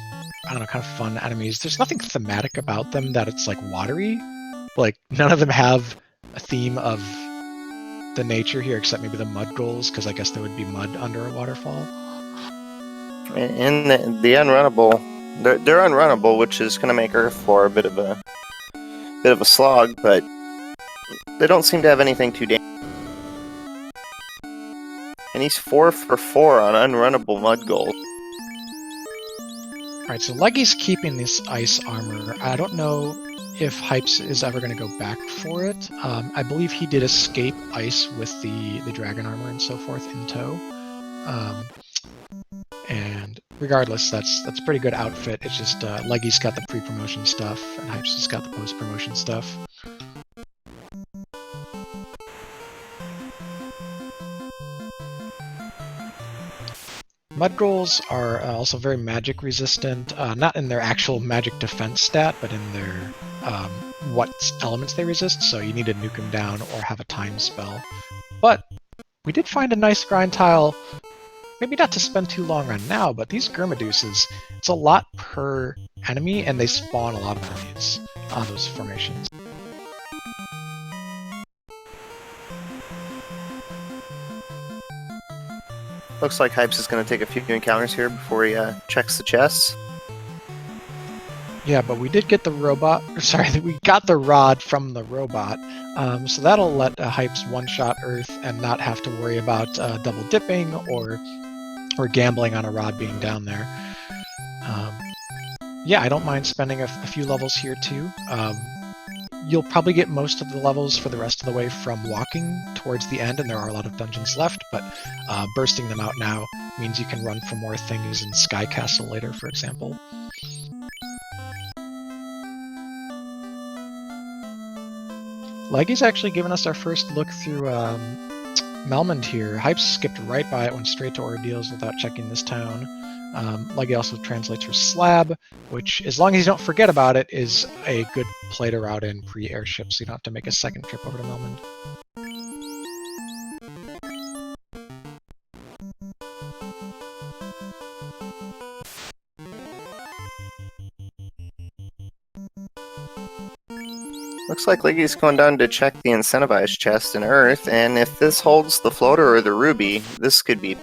I don't know, kind of fun enemies. There's nothing thematic about them that it's like watery. Like, none of them have a theme of the nature here, except maybe the mud goals, because I guess there would be mud under a waterfall. And the unrunnable, they're unrunnable, which is going to make Earth 4 a bit of a slog, but they don't seem to have anything too dangerous. And he's 4 for 4 on unrunnable mud gold. Alright, so Leggy's keeping this ice armor. I don't know if Hypes is ever going to go back for it. I believe he did escape ice with the dragon armor and so forth in tow. And regardless, that's a pretty good outfit. It's just Leggy's got the pre-promotion stuff, and Hypes has got the post-promotion stuff. Mud Goals are also very magic resistant, not in their actual magic defense stat, but in their what elements they resist, so you need to nuke them down or have a time spell. But we did find a nice grind tile, maybe not to spend too long on now, but these Gurmaduces, it's a lot per enemy, and they spawn a lot of enemies on those formations. Looks like Hypes is going to take a few encounters here before he checks the chests. Yeah, but we did get the robot. Sorry, we got the rod from the robot. So that'll let Hypes one-shot Earth and not have to worry about double dipping or gambling on a rod being down there. Yeah, I don't mind spending a few levels here too. You'll probably get most of the levels for the rest of the way from walking towards the end, and there are a lot of dungeons left, but bursting them out now means you can run for more things in Sky Castle later, for example. Leggy's actually given us our first look through Melmond here. Hype skipped right by it, went straight to Ordeals without checking this town. Leggy also translates for Slab, which, as long as you don't forget about it, is a good play to route in pre-airship, so you don't have to make a second trip over to Melmond. Looks like Liggy's going down to check the incentivized chest in Earth, and if this holds the floater or the ruby, this could be...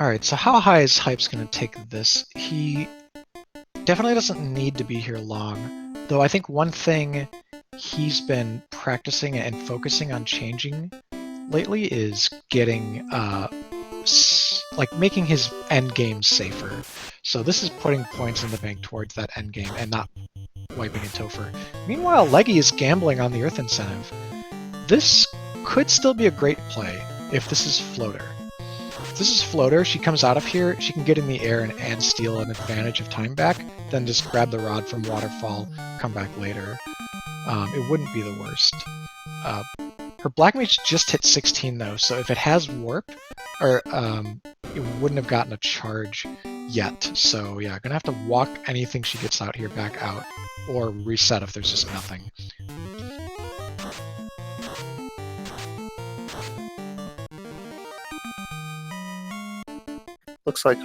Alright, so how high is Hype's going to take this? He definitely doesn't need to be here long, though I think one thing he's been practicing and focusing on changing lately is getting, making his end game safer. So this is putting points in the bank towards that end game and not wiping a Topher. Meanwhile, Leggy is gambling on the Earth incentive. This could still be a great play if this is Floater. If this is Floater, she comes out of here, she can get in the air and steal an advantage of time back, then just grab the rod from Waterfall, come back later. It wouldn't be the worst. Her Black Mage just hit 16 though, so if it has Warp, or it wouldn't have gotten a charge yet. So yeah, gonna have to walk anything she gets out here back out, or reset if there's just nothing. Looks like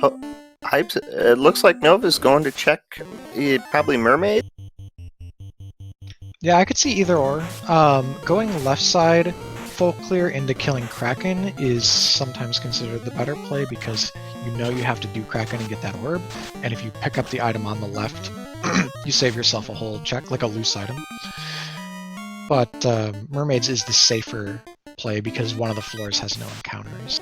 Hype's... It looks like Nova's going to check probably Mermaid. Yeah, I could see either or. Going left side, full clear into killing Kraken is sometimes considered the better play because you know you have to do Kraken and get that orb, and if you pick up the item on the left, you save yourself a whole check, like a loose item. But Mermaids is the safer play because one of the floors has no encounters.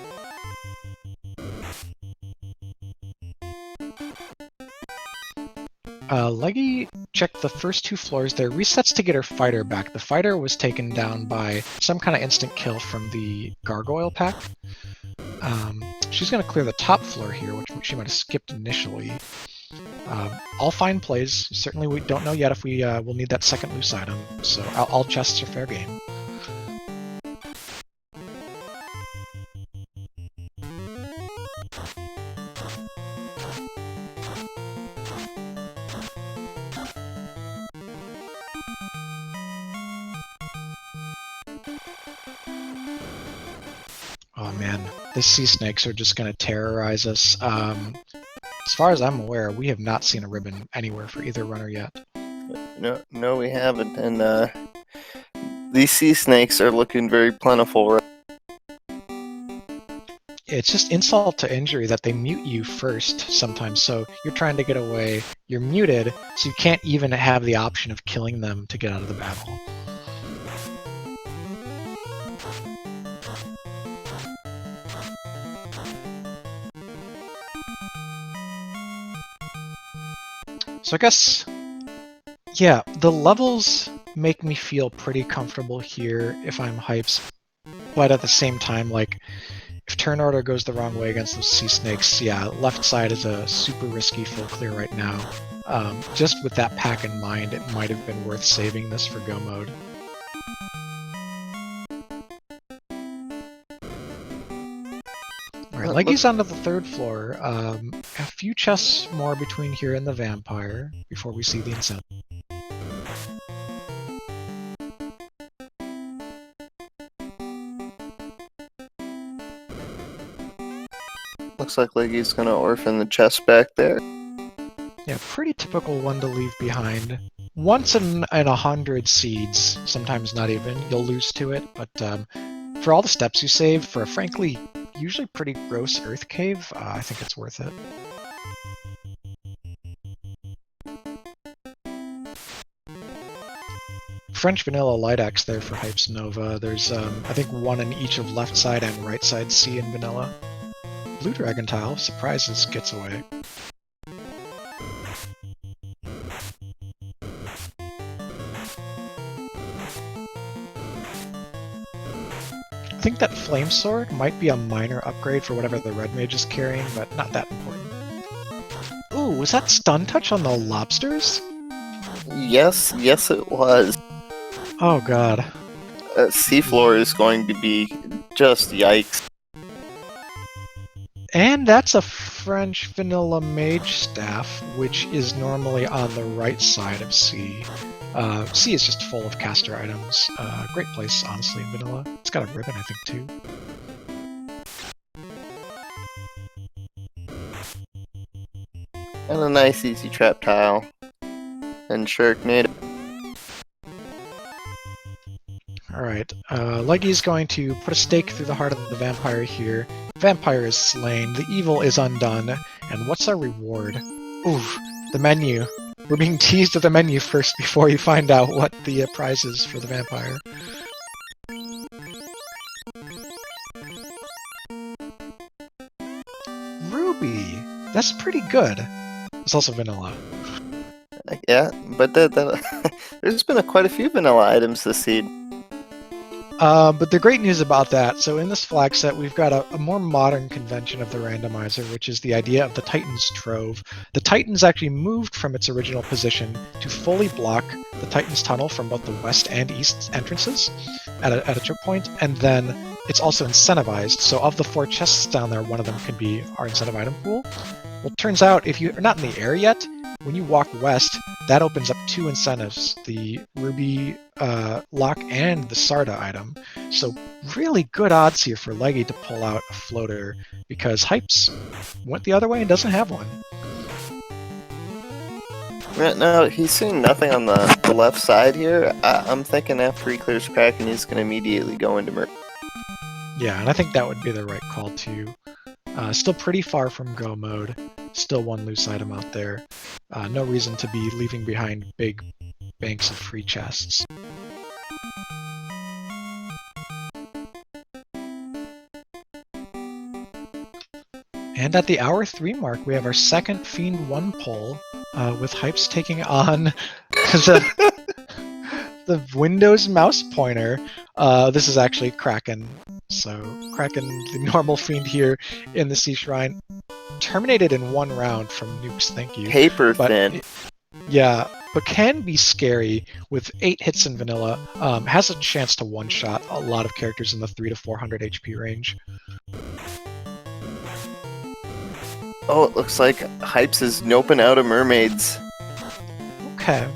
Leggy checked the first two floors there, resets to get her fighter back. The fighter was taken down by some kind of instant kill from the gargoyle pack. She's going to clear the top floor here, which she might have skipped initially. All fine plays. Certainly we don't know yet if we will need that second loose item, so all chests are fair game. Oh man, the sea snakes are just going to terrorize us. As far as I'm aware, we have not seen a ribbon anywhere for either runner yet. No, we haven't, and these sea snakes are looking very plentiful. Right? It's just insult to injury that they mute you first sometimes, so you're trying to get away, you're muted, so you can't even have the option of killing them to get out of the battle. So I guess, yeah, the levels make me feel pretty comfortable here if I'm Hypes, but at the same time, like, if turn order goes the wrong way against those sea snakes, yeah, left side is a super risky full clear right now. Just with that pack in mind, it might have been worth saving this for go mode. Alright, Leggy's onto the third floor. A few chests more between here and the vampire before we see the incentive. Looks like Leggy's gonna orphan the chest back there. Yeah, pretty typical one to leave behind. Once in 100 seeds, sometimes not even, you'll lose to it, but for all the steps you save, for a frankly usually pretty gross earth cave, I think it's worth it. French vanilla light axe there for Hype's Nova. There's, I think, one in each of left side and right side C in vanilla. Blue dragon tile, surprises, gets away. I think that flame sword might be a minor upgrade for whatever the red mage is carrying, but not that important. Ooh, was that stun touch on the lobsters? Yes, it was. Oh god. Seafloor is going to be just yikes. And that's a French vanilla mage staff, which is normally on the right side of C. C is just full of caster items. Great place, honestly, in vanilla. It's got a ribbon, I think, too. And a nice easy trap tile. And Shirk native. Alright, Leggy's going to put a stake through the heart of the vampire here. Vampire is slain, the evil is undone, and what's our reward? Ooh, the menu. We're being teased with the menu first before you find out what the prize is for the vampire. Ruby! That's pretty good. It's also vanilla. Yeah, but there's been quite a few vanilla items this seed. But the great news about that, so in this flag set, we've got a more modern convention of the randomizer, which is the idea of the Titan's Trove. The Titan's actually moved from its original position to fully block the Titan's tunnel from both the west and east entrances at a choke point, and then it's also incentivized, so of the 4 chests down there, one of them can be our incentive item pool. Well, it turns out, if you're not in the air yet, when you walk west, that opens up 2 incentives, the Ruby lock and the Sarda item. So really good odds here for Leggy to pull out a floater, because Hypes went the other way and doesn't have one. No, he's seeing nothing on the left side here. I'm thinking after he clears Kraken, he's going to immediately go into Merc. Yeah, and I think that would be the right call too. Still pretty far from go mode. Still 1 loose item out there. No reason to be leaving behind big banks of free chests. And at the hour 3 mark, we have our second Fiend 1 pull, with Hypes taking on the Windows mouse pointer. This is actually Kraken. So Kraken, the normal Fiend here in the Sea Shrine, terminated in 1 round from nukes, thank you. Paper thin. Yeah, but can be scary with 8 hits in vanilla. Has a chance to one-shot a lot of characters in the 300 to 400 HP range. Oh, it looks like Hypes is noping out of mermaids. Okay.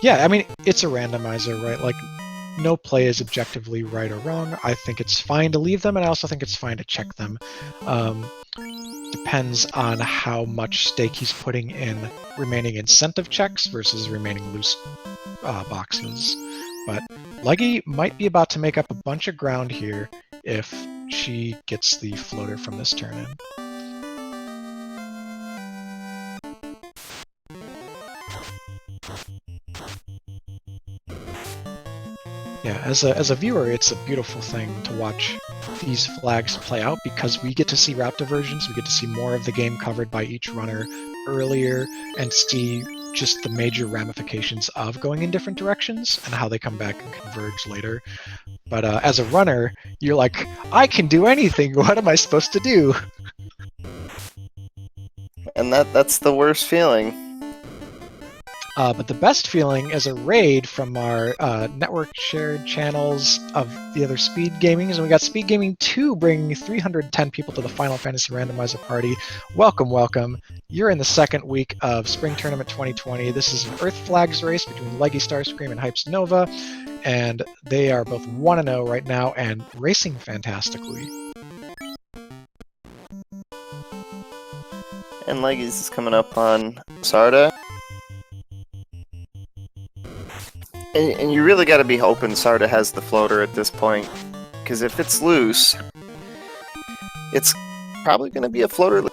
Yeah, I mean, it's a randomizer, right? Like, no play is objectively right or wrong. I think it's fine to leave them, and I also think it's fine to check them. Depends on how much stake he's putting in remaining incentive checks versus remaining loose boxes. But Leggy might be about to make up a bunch of ground here if she gets the floater from this turn in. Yeah, as a viewer, it's a beautiful thing to watch these flags play out because we get to see route diversions, we get to see more of the game covered by each runner earlier and see just the major ramifications of going in different directions and how they come back and converge later. But as a runner, you're like, I can do anything, what am I supposed to do? And that's the worst feeling. But the best feeling is a raid from our network shared channels of the other Speed Gamings, and we got Speed Gaming 2 bringing 310 people to the Final Fantasy Randomizer party. Welcome, welcome. You're in the second week of Spring Tournament 2020. This is an Earth Flags race between Leggy Starscream and Hypes Nova, and they are both 1-0 right now and racing fantastically. and Leggies is coming up on Sarda. And you really got to be hoping Sarda has the floater at this point. Because if it's loose, it's probably going to be a floater.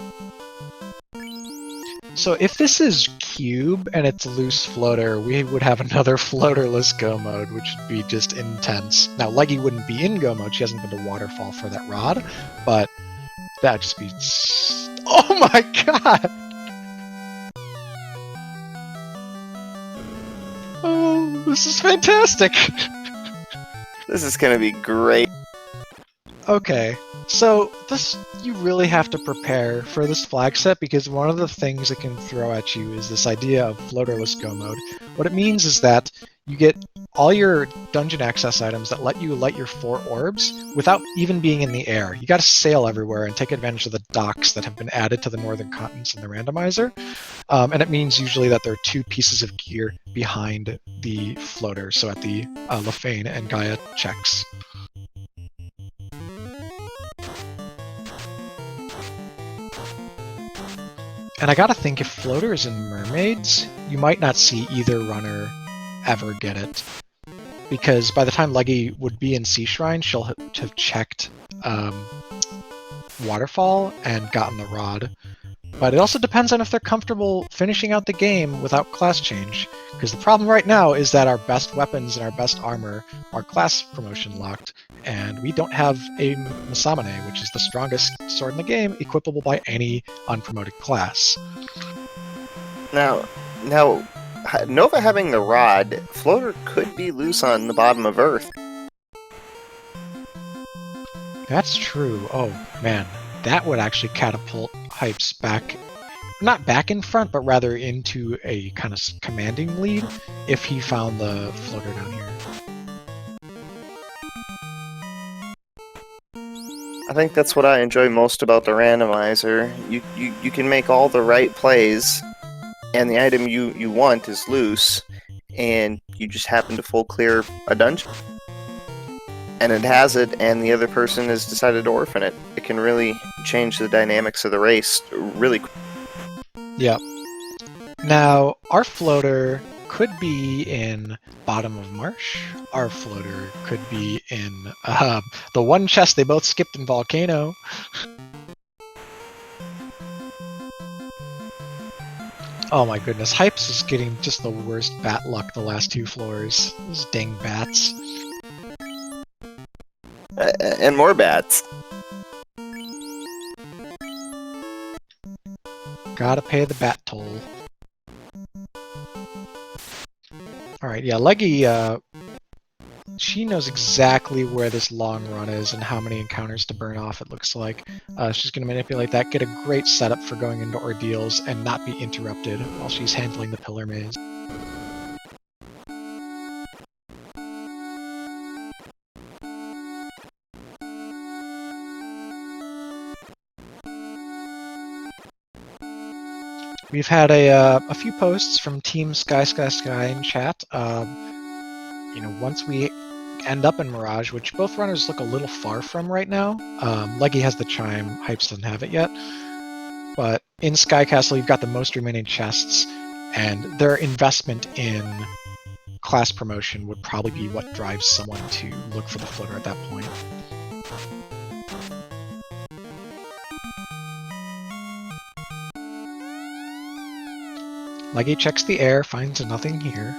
So if this is cube and it's loose floater, we would have another floaterless go mode, which would be just intense. Now, Leggy wouldn't be in go mode. She hasn't been to waterfall for that rod, but that'd just be... Oh my god! Oh, this is fantastic! This is going to be great. Okay, so this you really have to prepare for this flag set because one of the things it can throw at you is this idea of floaterless go mode. What it means is that you get all your dungeon access items that let you light your 4 orbs without even being in the air. You gotta sail everywhere and take advantage of the docks that have been added to the northern continents in the randomizer. And it means usually that there are 2 pieces of gear behind the floater, so at the Lefane and Gaia checks. And I gotta think, if floaters and mermaids, you might not see either runner ever get it. Because by the time Leggy would be in Sea Shrine, she'll have checked Waterfall and gotten the rod. But it also depends on if they're comfortable finishing out the game without class change. Because the problem right now is that our best weapons and our best armor are class promotion locked, and we don't have a Masamune, which is the strongest sword in the game, equipable by any unpromoted class. Now, Nova having the rod, floater could be loose on the bottom of Earth. That's true. Oh, man. That would actually catapult Hypes back, not back in front, but rather into a kind of commanding lead if he found the floater down here. I think that's what I enjoy most about the randomizer. You can make all the right plays, and the item you want is loose, and you just happen to full clear a dungeon. And it has it, and the other person has decided to orphan it. It can really change the dynamics of the race really quick. Yep. Now, our floater could be in Bottom of Marsh. Our floater could be in the one chest they both skipped in Volcano. Oh my goodness, Hypes is getting just the worst bat luck the last 2 floors. Those dang bats. And more bats. Gotta pay the bat toll. Alright, yeah, Leggy, she knows exactly where this long run is and how many encounters to burn off, it looks like. She's gonna manipulate that, get a great setup for going into ordeals, and not be interrupted while she's handling the pillar maze. We've had a few posts from Team Sky in chat. You know, once we end up in Mirage, which both runners look a little far from right now. Leggy has the Chime, Hypes doesn't have it yet. But in Sky Castle, you've got the most remaining chests, and their investment in class promotion would probably be what drives someone to look for the floater at that point. Leggy checks the air, finds nothing here.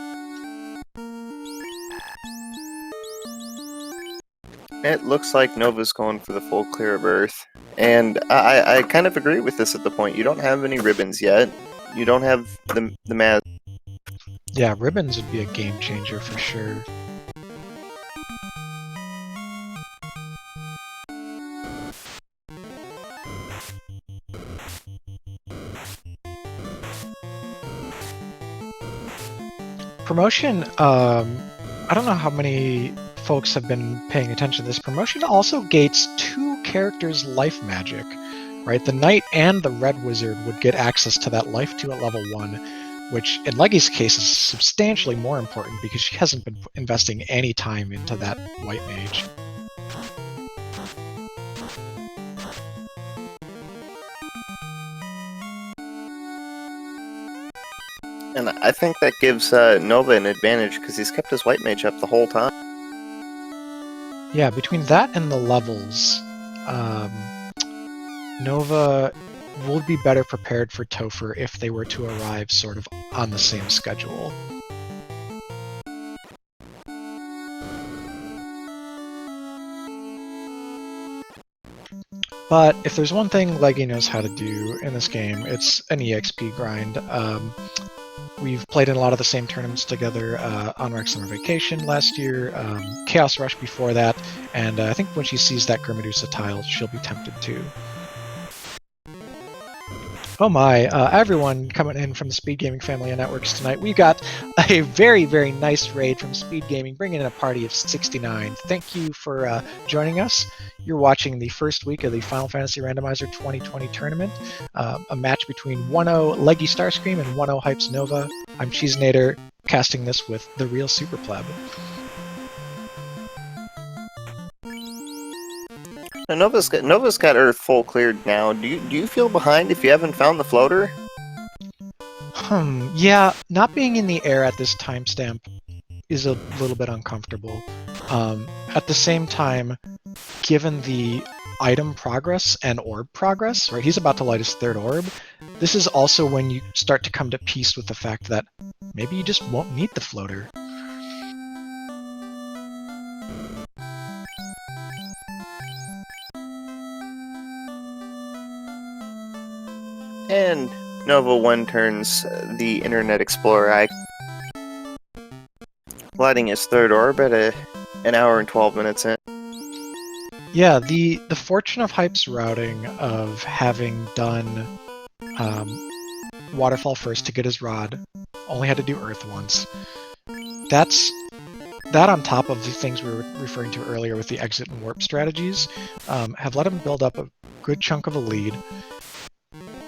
It looks like Nova's going for the full clear of Earth. And I kind of agree with this at the point. You don't have any ribbons yet. You don't have the mask. Yeah, ribbons would be a game changer for sure. Promotion, I don't know how many folks have been paying attention to this. Promotion also gates 2 characters' life magic, right? The Knight and the Red Wizard would get access to that life 2 at level 1, which in Leggy's case is substantially more important because she hasn't been investing any time into that White Mage. And I think that gives Nova an advantage because he's kept his white mage up the whole time. Yeah, between that and the levels, Nova would be better prepared for Topher if they were to arrive sort of on the same schedule. But if there's one thing Leggy knows how to do in this game, it's an EXP grind. We've played in a lot of the same tournaments together on Rec Summer Vacation last year, Chaos Rush before that, and I think when she sees that Grimmedusa tile, she'll be tempted too. Oh my, everyone coming in from the Speed Gaming family of networks tonight. We got a very, very nice raid from Speed Gaming, bringing in a party of 69. Thank you for joining us. You're watching the first week of the Final Fantasy Randomizer 2020 tournament, a match between 1-0 Leggy Starscream and 1-0 Hypes Nova. I'm Cheesenator, casting this with the real Super Pleb. Now, Nova's got Earth full cleared now. Do you feel behind if you haven't found the floater? Yeah, not being in the air at this timestamp is a little bit uncomfortable. At the same time, given the item progress and orb progress, right? He's about to light his third orb. This is also when you start to come to peace with the fact that maybe you just won't need the floater. And Nova 1 turns the Internet Explorer eye, lighting his third orb at an hour and 12 minutes in. Yeah, the fortune of Hype's routing of having done Waterfall first to get his rod, only had to do Earth once. That on top of the things we were referring to earlier with the exit and warp strategies, have let him build up a good chunk of a lead.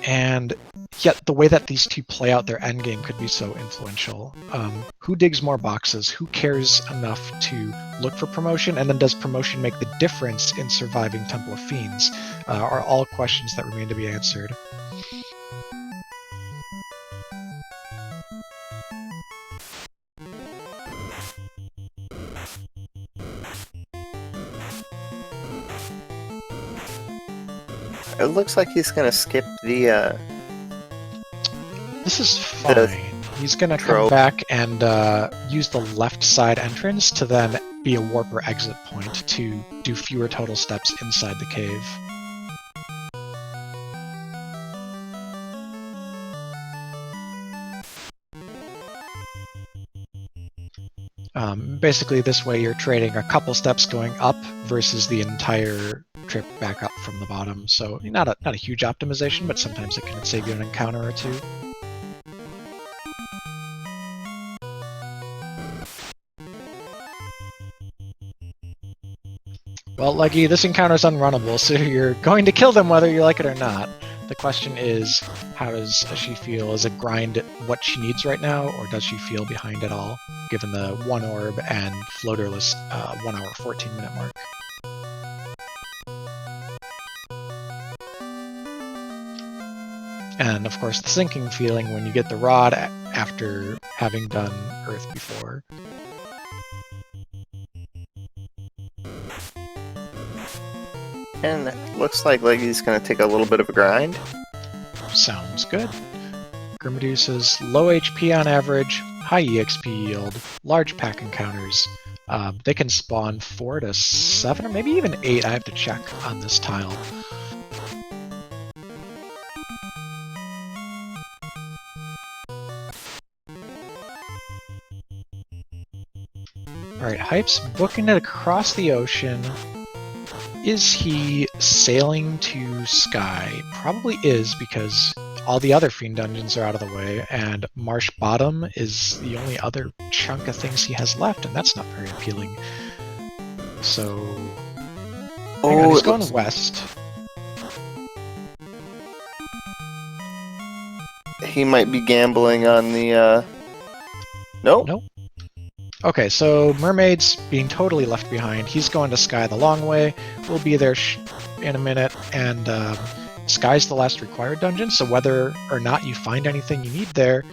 And yet the way that these two play out their endgame could be so influential. Who digs more boxes? Who cares enough to look for promotion? And then does promotion make the difference in surviving Temple of Fiends? Are all questions that remain to be answered. It looks like he's gonna skip the. This is fine. He's gonna come back and use the left side entrance to then be a warp or exit point to do fewer total steps inside the cave. Basically, this way you're trading a couple steps going up versus the entire trip back up from the bottom. So not a huge optimization, but sometimes it can save you an encounter or two. Well, Leggy, this encounter's unrunnable, so you're going to kill them whether you like it or not. The question is, how does she feel? Is it grind what she needs right now, or does she feel behind at all, given the 1 orb and floaterless 1 hour 14 minute mark? And of course the sinking feeling when you get the rod after having done Earth before. And it looks like Leggy's gonna take a little bit of a grind. Sounds good. Grimmedusa's low HP on average, high EXP yield, large pack encounters. They can spawn 4 to 7 or maybe even 8, I have to check on this tile. Alright, Hype's booking it across the ocean. Is he sailing to Sky? Probably is, because all the other Fiend dungeons are out of the way, and Marsh Bottom is the only other chunk of things he has left, and that's not very appealing. So... hang on, he's going west. He might be gambling on the, Nope. Nope. Okay, so Mermaid's being totally left behind. He's going to Sky the long way. We'll be there in a minute, and Sky's the last required dungeon, so whether or not you find anything you need there,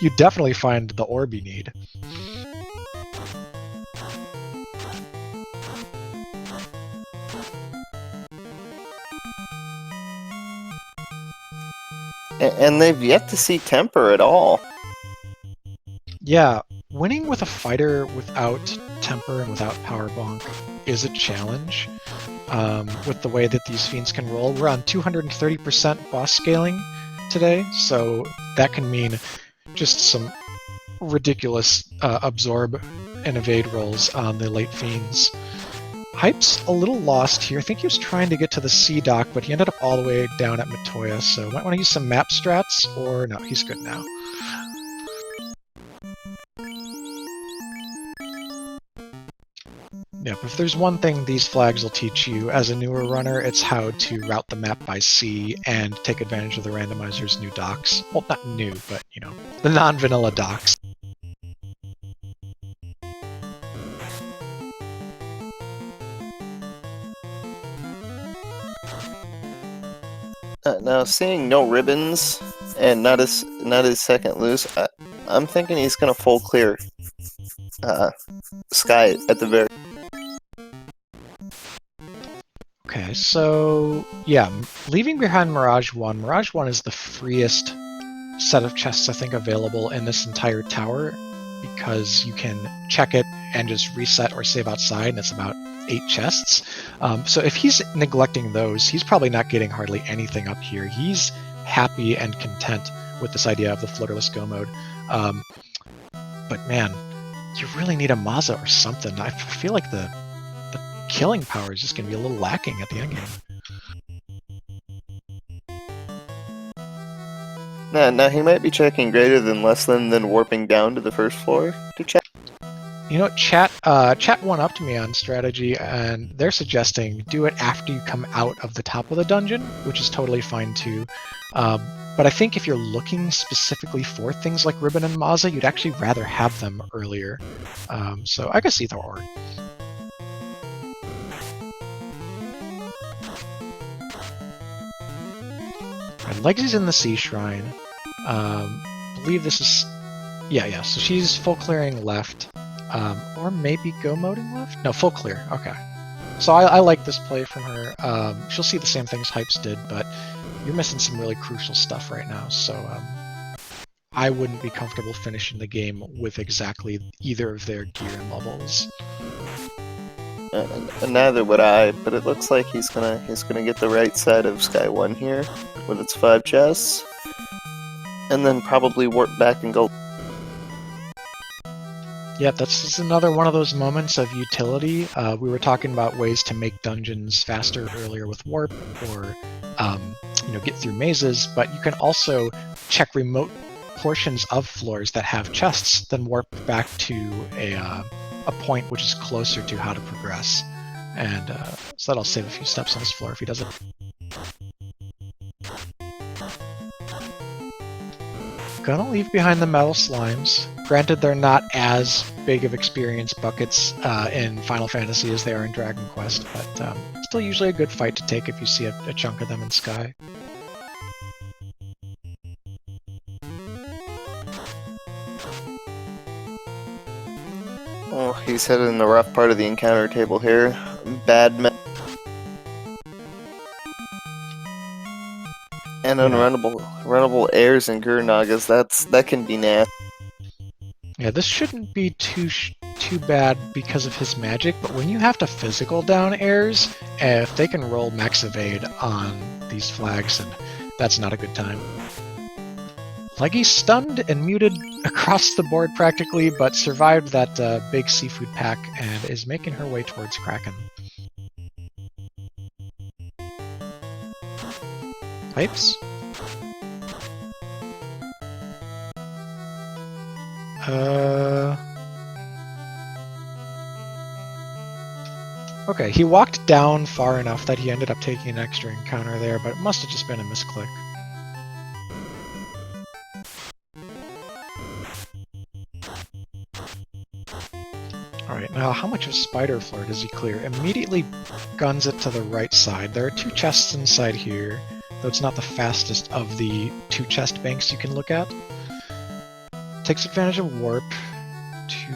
You definitely find the orb you need. And they've yet to see temper at all. Yeah, winning with a fighter without temper and without power bonk is a challenge. With the way that these fiends can roll, we're on 230% boss scaling today, so that can mean just some ridiculous absorb and evade rolls on the late fiends. Hype's a little lost here. I think he was trying to get to the sea dock, but he ended up all the way down at Matoya, so might want to use some map strats, or no, he's good now. Yeah, but if there's one thing these flags will teach you as a newer runner, it's how to route the map by sea and take advantage of the randomizer's new docks. Well, not new, but, you know, the non-vanilla docks. Now, seeing no ribbons and not his second loose, I'm thinking he's gonna full clear Sky at the very. Okay, so yeah, leaving behind Mirage 1. Mirage 1 is the freest set of chests I think available in this entire tower because you can check it and just reset or save outside, and it's about 8 chests. So if he's neglecting those, he's probably not getting hardly anything up here. He's happy and content with this idea of the floaterless go mode. But man, you really need a Maza or something. I feel like the killing power is just going to be a little lacking at the end game. Now he might be checking greater than less than, then warping down to the first floor to check. You know, chat one up to me on strategy, and they're suggesting do it after you come out of the top of the dungeon, which is totally fine too. But I think if you're looking specifically for things like Ribbon and Maza, you'd actually rather have them earlier. So I guess either or. Legsy's in the Sea Shrine. Believe this is... Yeah, so she's full clearing left. Or maybe go moding left? No, full clear, okay. So I like this play from her. She'll see the same things Hypes did, but you're missing some really crucial stuff right now, so I wouldn't be comfortable finishing the game with exactly either of their gear and levels. Neither would I, but it looks like he's gonna get the right side of Sky 1 here with its 5 chests, and then probably warp back and go. Yeah, this is another one of those moments of utility. We were talking about ways to make dungeons faster earlier with warp, or get through mazes, but you can also check remote portions of floors that have chests, then warp back to a point which is closer to how to progress. And so that'll save a few steps on this floor if he does it. Gonna leave behind the metal slimes. Granted, they're not as big of experience buckets in Final Fantasy as they are in Dragon Quest, but still usually a good fight to take if you see a chunk of them in Sky. Oh, he's headed in the rough part of the encounter table here. Bad and unrunnable airs and Gurnagas. That can be nasty. Yeah, this shouldn't be too bad because of his magic, but when you have to physical down airs, if they can roll max evade on these flags, and that's not a good time. Leggy's stunned and muted across the board practically, but survived that big seafood pack and is making her way towards Kraken. Pipes? Okay, he walked down far enough that he ended up taking an extra encounter there, but it must have just been a misclick. Alright, now how much of Spider Floor does he clear? Immediately guns it to the right side. There are 2 chests inside here, though it's not the fastest of the 2 chest banks you can look at. takes advantage of warp to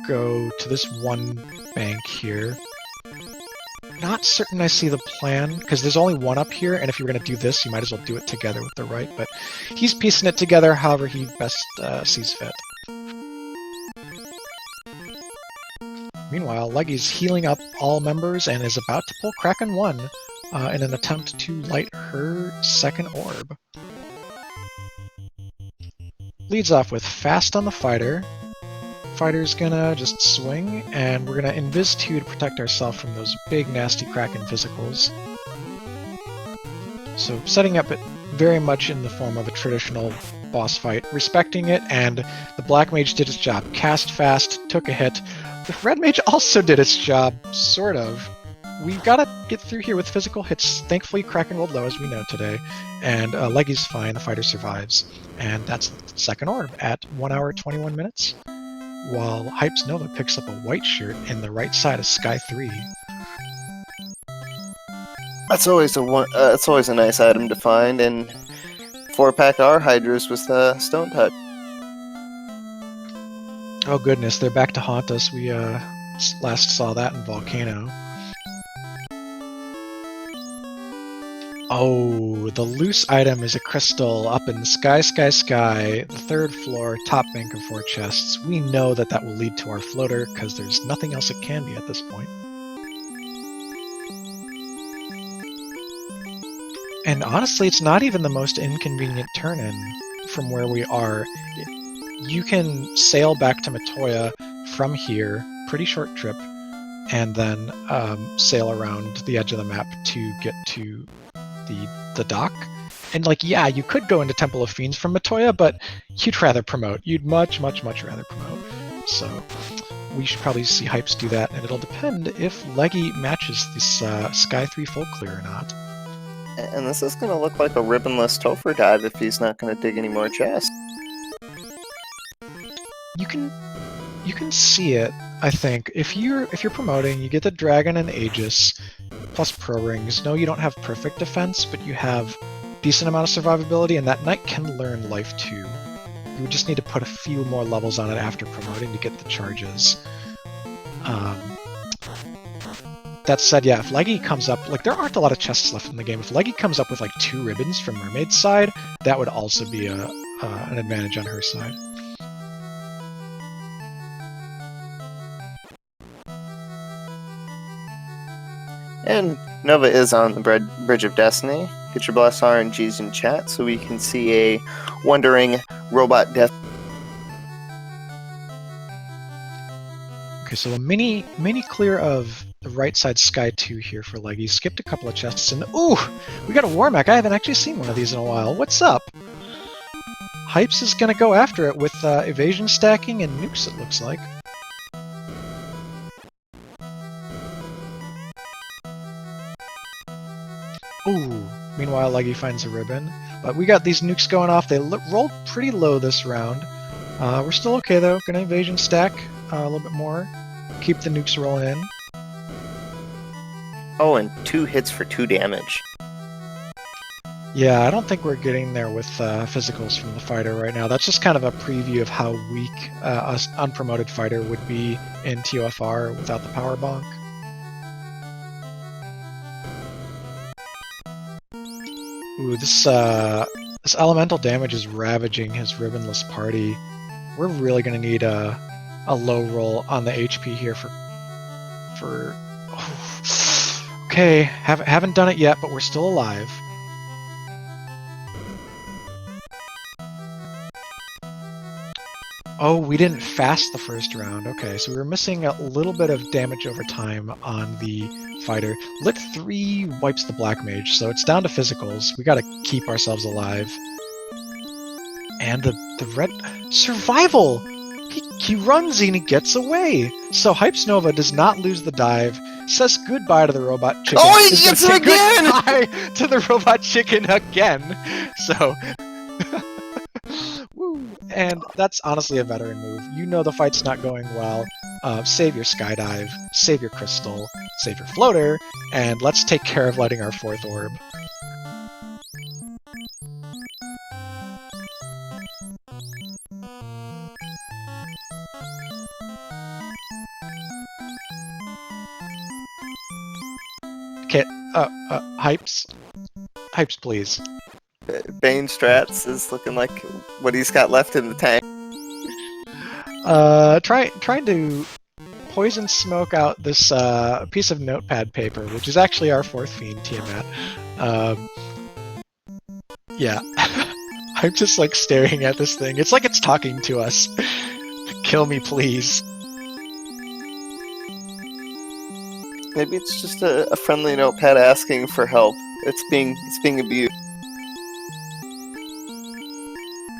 go to this one bank here. Not certain I see the plan, because there's only one up here, and if you were going to do this, you might as well do it together with the right, but he's piecing it together however he best sees fit. Meanwhile, Leggy's healing up all members and is about to pull Kraken 1 in an attempt to light her second orb. Leads off with Fast on the Fighter. Fighter's gonna just swing, and we're gonna Invis 2 to protect ourselves from those big nasty Kraken physicals. So setting up it very much in the form of a traditional boss fight, respecting it, and the Black Mage did its job. Cast fast, took a hit. The Red Mage also did its job, sort of. We've gotta get through here with physical hits. Thankfully, Kraken rolled low, as we know today, and Leggy's fine, the fighter survives. And that's the second orb at 1 hour 21 minutes. While Hype's Nova picks up a white shirt in the right side of Sky 3. That's always a nice item to find, and 4-pack our Hydras with Stone Touch. Oh goodness, they're back to haunt us. We last saw that in Volcano. Oh, the loose item is a crystal up in the sky, the third floor, top bank of 4 chests. We know that that will lead to our floater, because there's nothing else it can be at this point. And honestly, it's not even the most inconvenient turn-in from where we are. You can sail back to Matoya from here, pretty short trip, and then sail around the edge of the map to get to the dock. And like, yeah, you could go into Temple of Fiends from Matoya, but you'd rather promote. You'd much rather promote. So we should probably see Hypes do that, and it'll depend if Leggy matches this Sky 3 full clear or not. And this is going to look like a ribbonless Topher dive if he's not going to dig any more chests. You can see it, I think. If you're promoting, you get the Dragon and Aegis plus Pro Rings. No, you don't have perfect defense, but you have decent amount of survivability, and that Knight can learn Life 2. You would just need to put a few more levels on it after promoting to get the charges. That said, yeah, if Leggy comes up, like, there aren't a lot of chests left in the game. If Leggy comes up with like 2 ribbons from Mermaid's side, that would also be an advantage on her side. And Nova is on the Bridge of Destiny. Get your blessed RNGs in chat so we can see a wandering robot death. Okay, so a mini clear of the right side Sky 2 here for Leggy. Skipped a couple of chests, and ooh, we got a Warmac. I haven't actually seen one of these in a while. What's up? Hypes is gonna go after it with evasion stacking and nukes, it looks like. Ooh, meanwhile Leggy finds a ribbon. But we got these nukes going off. They rolled pretty low this round. We're still okay though. Gonna evasion stack a little bit more. Keep the nukes rolling in. Oh, and 2 hits for 2 damage. Yeah, I don't think we're getting there with physicals from the fighter right now. That's just kind of a preview of how weak us unpromoted fighter would be in TOFR without the power bonk. Ooh, this elemental damage is ravaging his ribbonless party. We're really gonna need a low roll on the HP here for. Oh. Okay, haven't done it yet, but we're still alive. Oh, we didn't fast the first round. Okay, so we were missing a little bit of damage over time on the fighter. Lit 3 wipes the Black Mage, so it's down to physicals. We gotta keep ourselves alive. And the red... Survival! He runs and he gets away! So Hypes Nova does not lose the dive, says goodbye to the robot chicken. Oh, he gets him again! Goodbye to the robot chicken again! So... Woo! And that's honestly a veteran move. You know the fight's not going well. Save your skydive, save your crystal, save your floater, and let's take care of lighting our 4th orb. Hypes? Hypes, please. Bane Strats is looking like what he's got left in the tank. Trying to poison smoke out this piece of notepad paper, which is actually our 4th fiend, Tiamat. Yeah. I'm just like staring at this thing. It's like it's talking to us. Kill me, please. Maybe it's just a friendly notepad asking for help. It's being abused.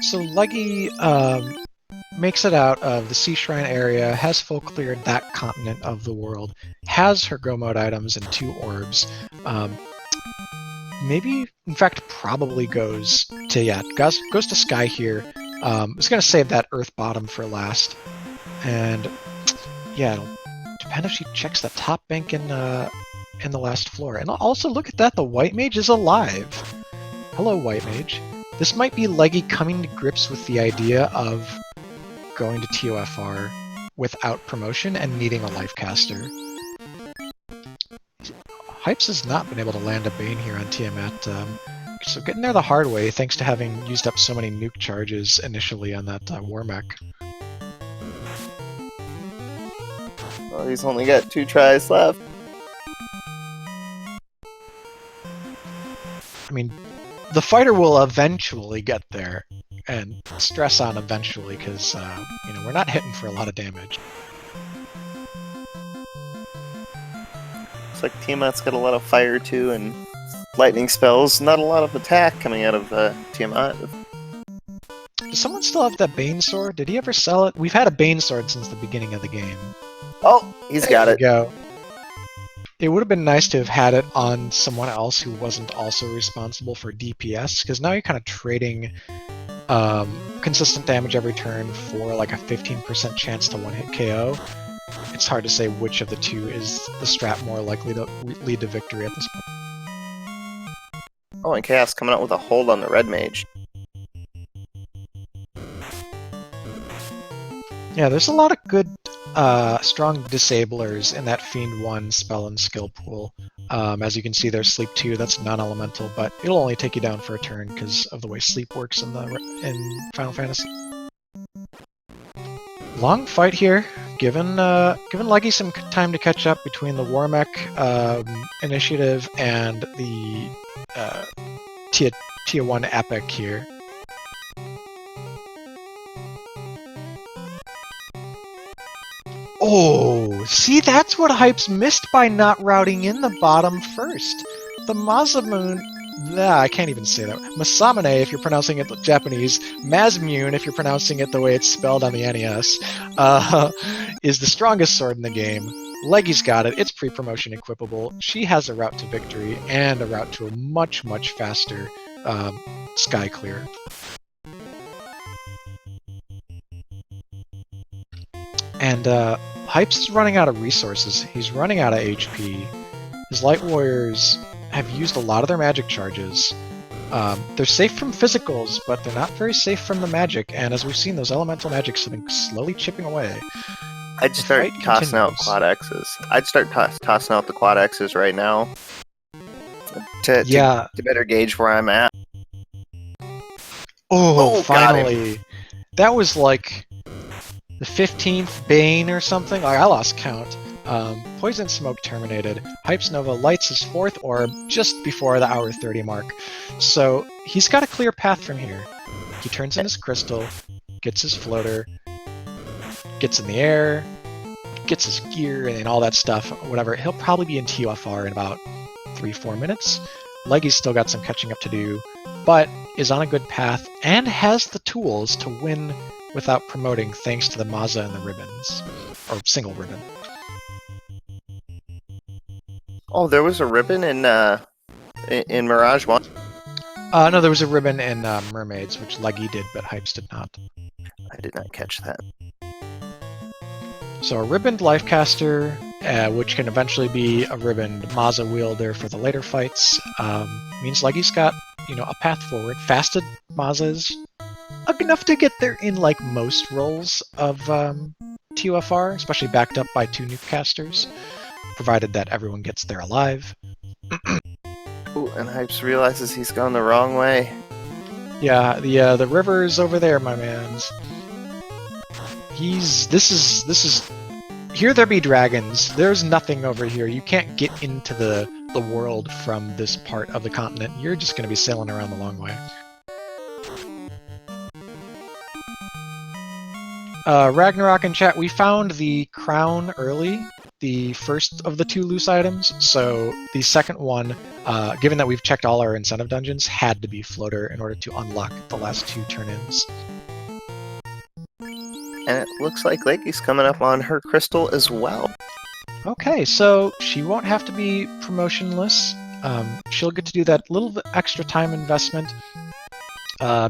So Leggy makes it out of the Sea Shrine area, has full cleared that continent of the world, has her Go Mode items and 2 orbs. Maybe, in fact, probably goes to Sky here. It's gonna save that Earth bottom for last, and yeah, it'll depend if she checks the top bank in the last floor. And also look at that, the White Mage is alive. Hello, White Mage. This might be Leggy coming to grips with the idea of going to TOFR without promotion and needing a life caster. Hypes has not been able to land a Bane here on Tiamat, so getting there the hard way thanks to having used up so many nuke charges initially on that war mech. Well, he's only got 2 tries left. I mean, the fighter will eventually get there, and stress on eventually, because we're not hitting for a lot of damage. Looks like Tiamat's got a lot of fire too, and lightning spells. Not a lot of attack coming out of Tiamat. Does someone still have that Bane sword? Did he ever sell it? We've had a Bane sword since the beginning of the game. Oh, he's got it. Go. It would have been nice to have had it on someone else who wasn't also responsible for DPS, because now you're kind of trading consistent damage every turn for like a 15% chance to one-hit KO. It's hard to say which of the two is the strat more likely to lead to victory at this point. Oh, and Chaos coming out with a hold on the Red Mage. Yeah, there's a lot of good strong disablers in that Fiend 1 spell and skill pool. As you can see, there's Sleep 2, that's non-elemental, but it'll only take you down for a turn because of the way Sleep works in Final Fantasy. Long fight here, given Leggy some time to catch up between the War Mech initiative and the Tier 1 Epic here. Oh, see, that's what Hype's missed by not routing in the bottom first. The Masamune, I can't even say that. Masamune, if you're pronouncing it Japanese, Mazmune, if you're pronouncing it the way it's spelled on the NES, is the strongest sword in the game. Leggy's got it. It's pre-promotion equipable. She has a route to victory and a route to a much, much faster sky clear. And Hypes is running out of resources. He's running out of HP. His Light Warriors have used a lot of their magic charges. They're safe from physicals, but they're not very safe from the magic, and as we've seen, those elemental magics have been slowly chipping away. I'd start tossing out Quad X's. I'd start tossing out the Quad X's right now to better gauge where I'm at. Oh, finally! That was like the 15th Bane or something. Like, I lost count. Poison Smoke terminated. Hypes Nova lights his 4th orb just before the hour 30 mark. So he's got a clear path from here. He turns in his crystal, gets his floater, gets in the air, gets his gear and all that stuff, whatever. He'll probably be in TOFR in about 3-4 minutes. Leggy's still got some catching up to do, but is on a good path and has the tools to win without promoting thanks to the Maza and the ribbons. Or single ribbon. Oh, there was a ribbon in Mirage 1? No, there was a ribbon in Mermaids, which Leggy did, but Hypes did not. I did not catch that. So a ribboned Lifecaster, which can eventually be a ribboned Maza wielder for the later fights, means Leggy's got, a path forward. Fasted Mazas, enough to get there in like most roles of TOFR, especially backed up by 2 nuke casters, provided that everyone gets there alive. And Hypes realizes he's gone the wrong way. Yeah, the river's over there, my mans. This is here there be dragons. There's nothing over here. You can't get into the world from this part of the continent. You're just gonna be sailing around the long way. Ragnarok in chat, we found the crown early, the first of the 2 loose items, so the second one, given that we've checked all our incentive dungeons, had to be floater in order to unlock the last 2 turn-ins. And it looks like Leggy's coming up on her crystal as well. Okay, so she won't have to be promotionless. She'll get to do that little bit extra time investment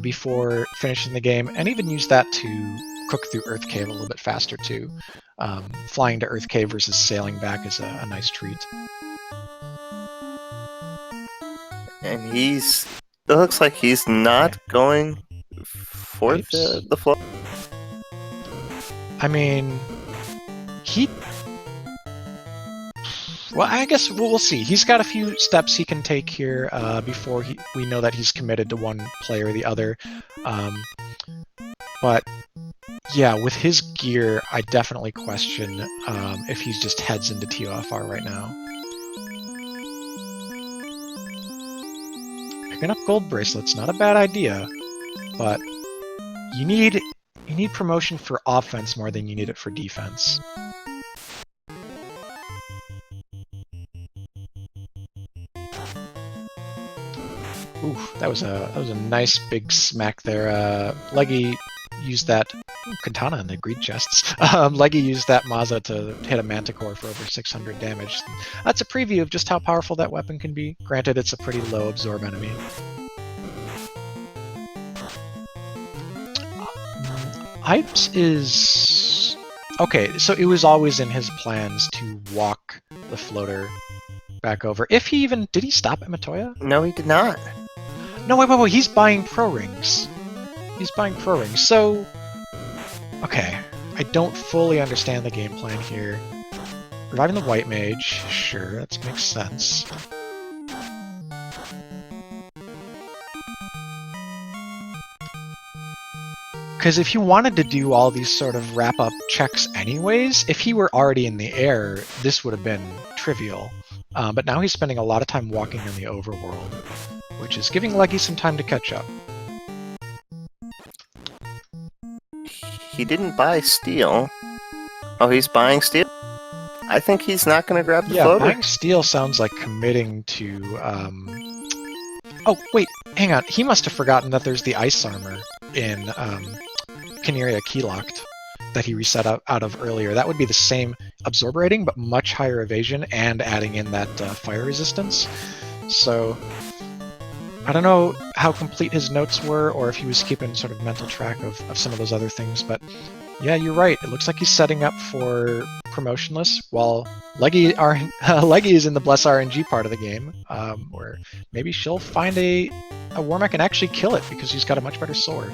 before finishing the game, and even use that to cook through Earth Cave a little bit faster too. Flying to Earth Cave versus sailing back is a nice treat. And it looks like he's not going for the float. I mean, well, I guess we'll see. He's got a few steps he can take here before we know that he's committed to one play or the other. But yeah, with his gear, I definitely question if he's just heads into TOFR right now. Picking up gold bracelets, not a bad idea, but you need promotion for offense more than you need it for defense. Ooh, that was a nice big smack there. Leggy used that katana in the greed chests. Leggy used that Maza to hit a Manticore for over 600 damage. That's a preview of just how powerful that weapon can be. Granted, it's a pretty low absorb enemy. Hypes is... Okay, so it was always in his plans to walk the floater back over. If he even... Did he stop at Matoya? No, he did not. No, wait, he's buying pro rings. He's buying pro rings, so... Okay, I don't fully understand the game plan here. Reviving the white mage, sure, that makes sense. Because if he wanted to do all these sort of wrap-up checks anyways, if he were already in the air, this would have been trivial. But now he's spending a lot of time walking in the overworld, which is giving Leggy some time to catch up. He didn't buy steel. Oh, he's buying steel? I think he's not going to grab the floater. Buying steel sounds like committing to... Oh, wait, hang on. He must have forgotten that there's the ice armor in Canaria Keylocked that he reset out of earlier. That would be the same absorb rating, but much higher evasion and adding in that fire resistance. So... I don't know how complete his notes were, or if he was keeping sort of mental track of some of those other things, but yeah, you're right. It looks like he's setting up for promotionless, while Leggy is in the Bless RNG part of the game, where maybe she'll find a Warmech and actually kill it, because he's got a much better sword.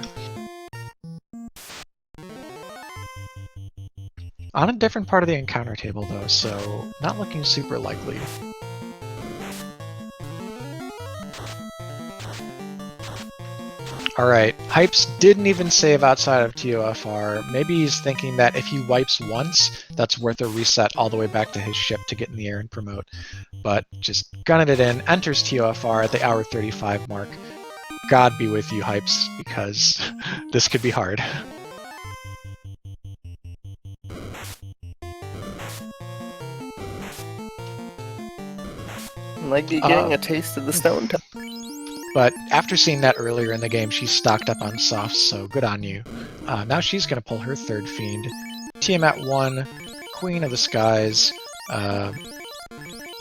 On a different part of the encounter table, though, so not looking super likely. Alright, Hypes didn't even save outside of TOFR. Maybe he's thinking that if he wipes once, that's worth a reset all the way back to his ship to get in the air and promote. But just gunning it in, enters TOFR at the hour 35 mark. God be with you, Hypes, because this could be hard. Leggy getting a taste of the stone top. But after seeing that earlier in the game, she's stocked up on softs, so good on you. Now she's going to pull her third fiend. Tiamat 1, Queen of the Skies.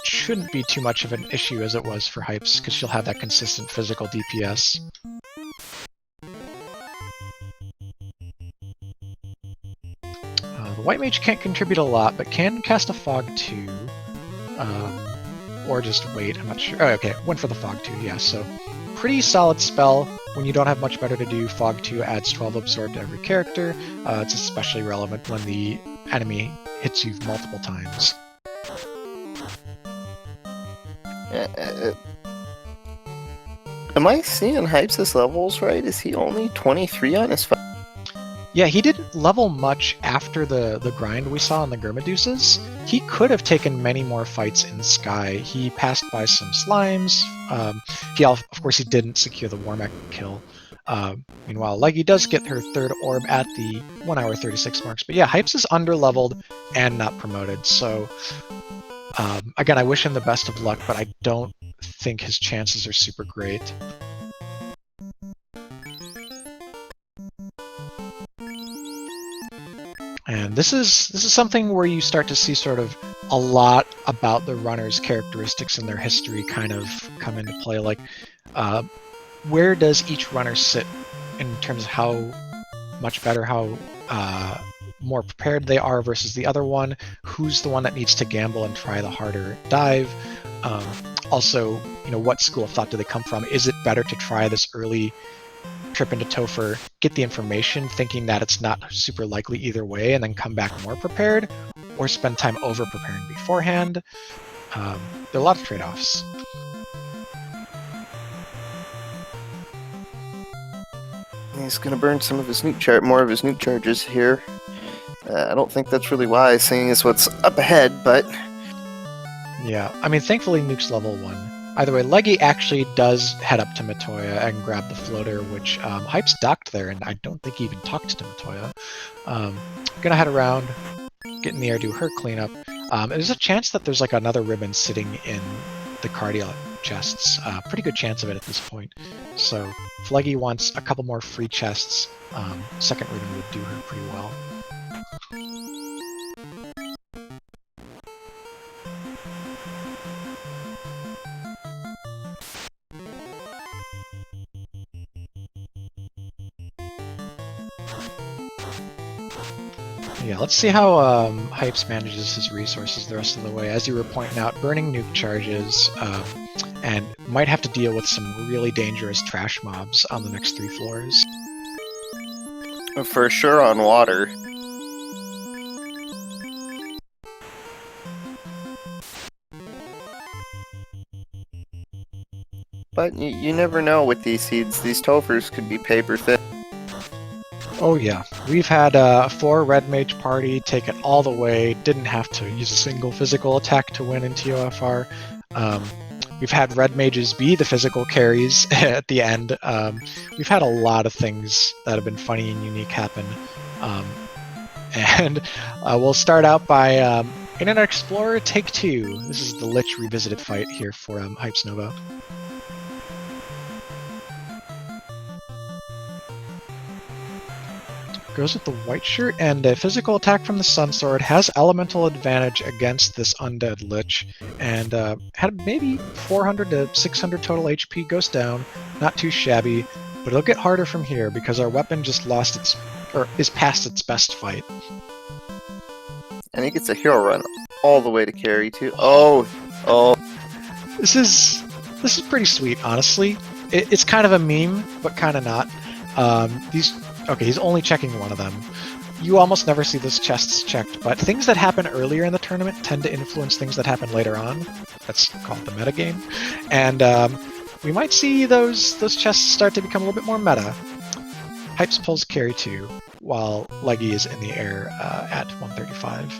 Shouldn't be too much of an issue as it was for Hypes, because she'll have that consistent physical DPS. The White Mage can't contribute a lot, but can cast a Fog 2. Or just wait, I'm not sure. Oh, okay, went for the Fog 2, yeah, so pretty solid spell. When you don't have much better to do, Fog 2 adds 12 absorb to every character. It's especially relevant when the enemy hits you multiple times. Am I seeing Hypes' levels right? Is he only 23 on his fight? Yeah, he didn't level much after the grind we saw in the Gurmaduces. He could have taken many more fights in Sky. He passed by some slimes. Of course, he didn't secure the Warmech kill. Meanwhile, Leggy does get her third orb at the 1 hour 36 marks. But yeah, Hypes is underleveled and not promoted. So again, I wish him the best of luck, but I don't think his chances are super great. And this is something where you start to see sort of a lot about the runner's characteristics and their history kind of come into play. Like, where does each runner sit in terms of how much better, how more prepared they are versus the other one? Who's the one that needs to gamble and try the harder dive? Also, what school of thought do they come from? Is it better to try this early trip into Topher, get the information, thinking that it's not super likely either way, and then come back more prepared, or spend time over preparing beforehand? There are a lot of trade-offs. He's gonna burn some of his more of his nuke charges here. I don't think that's really wise, seeing as what's up ahead, but... Yeah, I mean, thankfully Nuke's level 1. Either way, Leggy actually does head up to Matoya and grab the floater, which Hype's docked there, and I don't think he even talked to Matoya. Gonna head around, get in the air, do her cleanup. There's a chance that there's like another ribbon sitting in the cardio chests. Pretty good chance of it at this point. So if Leggy wants a couple more free chests, second ribbon would do her pretty well. Yeah, let's see how Hypes manages his resources the rest of the way. As you were pointing out, burning nuke charges, and might have to deal with some really dangerous trash mobs on the next 3 floors. For sure on water. But you never know with these seeds. These Tophers could be paper thin. Oh yeah, we've had 4 Red Mage party take it all the way, didn't have to use a single physical attack to win in TOFR. We've had Red Mages be the physical carries at the end. We've had a lot of things that have been funny and unique happen. And we'll start out by Internet Explorer Take 2. This is the Lich Revisited fight here for Hypes Nova. Goes with the white shirt, and a physical attack from the Sun Sword has elemental advantage against this undead Lich, and had maybe 400 to 600 total HP, goes down, not too shabby, but it'll get harder from here because our weapon just lost its, or is past its best fight. And he gets a hero run all the way to carry too. Oh. This is pretty sweet, honestly. It's kind of a meme, but kind of not. Okay, he's only checking one of them. You almost never see those chests checked, but things that happen earlier in the tournament tend to influence things that happen later on. That's called the metagame. And we might see those chests start to become a little bit more meta. Hypes pulls carry 2, while Leggy is in the air at 135.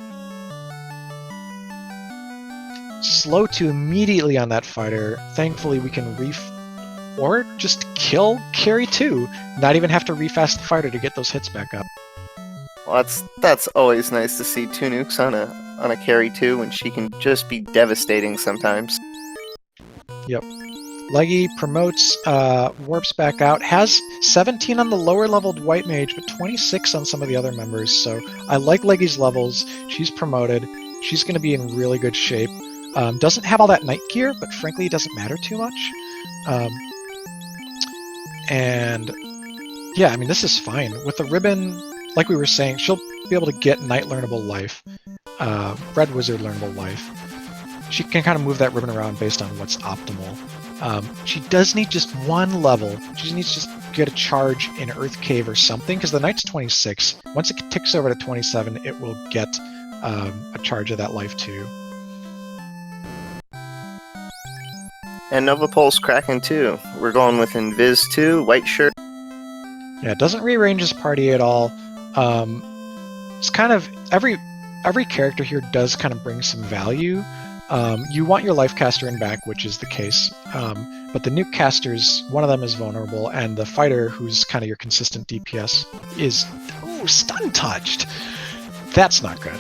Slow to immediately on that fighter. Thankfully, we can or just kill carry 2. Not even have to refast the fighter to get those hits back up. Well, that's always nice to see 2 nukes on a carry 2 when she can just be devastating sometimes. Yep. Leggy promotes, warps back out, has 17 on the lower leveled white mage, but 26 on some of the other members, so I like Leggy's levels. She's promoted. She's going to be in really good shape. Doesn't have all that night gear, but frankly it doesn't matter too much. And yeah, I mean, this is fine. With the ribbon, like we were saying, she'll be able to get Knight learnable life, Red Wizard learnable life. She can kind of move that ribbon around based on what's optimal. She does need just 1 level. She just needs to just get a charge in Earth Cave or something, because the Knight's 26. Once it ticks over to 27, it will get a charge of that life too. And Nova Pulse cracking too. We're going with Invis 2, white shirt. Yeah, it doesn't rearrange his party at all. It's kind of every character here does kind of bring some value. You want your life caster in back, which is the case. But the nuke casters, one of them is vulnerable, and the fighter, who's kind of your consistent DPS, is stun touched. That's not good.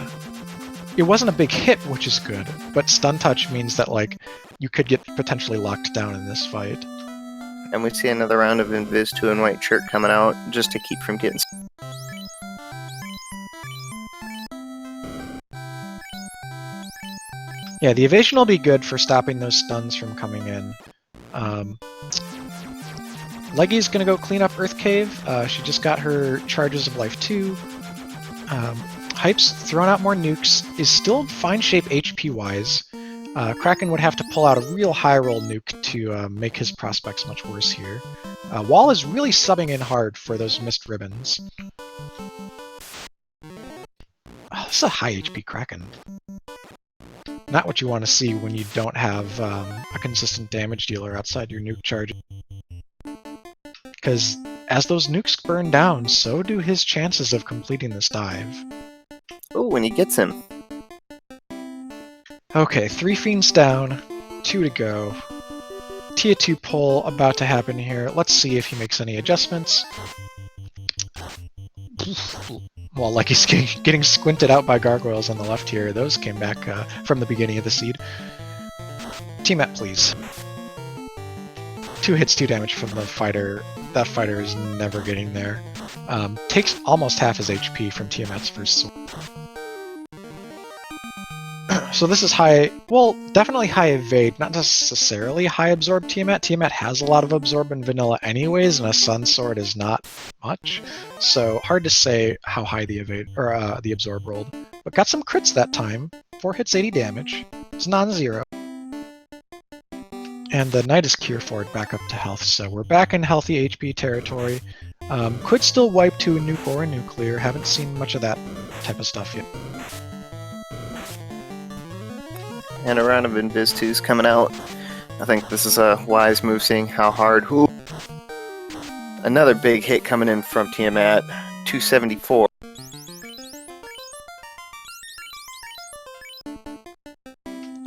It wasn't a big hit, which is good, but stun touch means that like you could get potentially locked down in this fight. And we see another round of Invis 2 and white shirt coming out just to keep from getting. Yeah, the evasion will be good for stopping those stuns from coming in. Leggy's gonna go clean up Earth Cave. She just got her charges of life 2. Hype's thrown out more nukes, is still in fine shape HP-wise. Kraken would have to pull out a real high-roll nuke to make his prospects much worse here. Wall is really subbing in hard for those missed ribbons. Oh, this is a high HP Kraken. Not what you want to see when you don't have a consistent damage dealer outside your nuke charge. Because as those nukes burn down, so do his chances of completing this dive. Oh, when he gets him. Okay, 3 fiends down, 2 to go. Tier 2 pull about to happen here. Let's see if he makes any adjustments. Well, like he's getting squinted out by gargoyles on the left here. Those came back from the beginning of the seed. T-Met, please. 2 hits, 2 damage from the fighter. That fighter is never getting there. Takes almost half his HP from Tiamat's first sword. So this is high, well, definitely high evade, not necessarily high absorb Tiamat. Tiamat has a lot of absorb in vanilla anyways, and a sun sword is not much. So hard to say how high the evade or the absorb rolled. But got some crits that time. 4 hits, 80 damage. It's non-zero. And the Knight is Cure Forward back up to health, so we're back in healthy HP territory. Could still wipe to a nuke or a nuclear. Haven't seen much of that type of stuff yet. And a round of Invis 2's coming out. I think this is a wise move, seeing how hard. Ooh. Another big hit coming in from Tiamat. 274.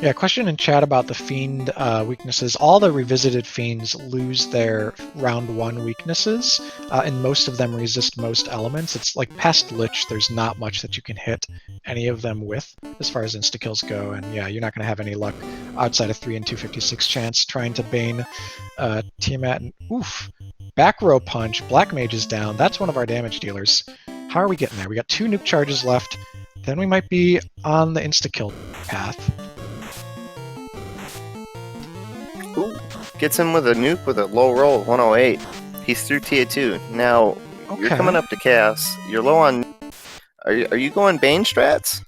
Yeah, question in chat about the Fiend weaknesses. All the revisited Fiends lose their round 1 weaknesses, and most of them resist most elements. It's like past Lich, there's not much that you can hit any of them with, as far as insta-kills go, and yeah, you're not going to have any luck outside of 3 in 256 chance trying to Bane Tiamat. And oof! Back row punch, Black Mage is down, that's one of our damage dealers. How are we getting there? We got 2 nuke charges left, then we might be on the insta-kill path. Ooh, gets him with a nuke with a low roll, 108. He's through tier 2. Now, Okay. You're coming up to Chaos. You're low on... Are you going Bane strats?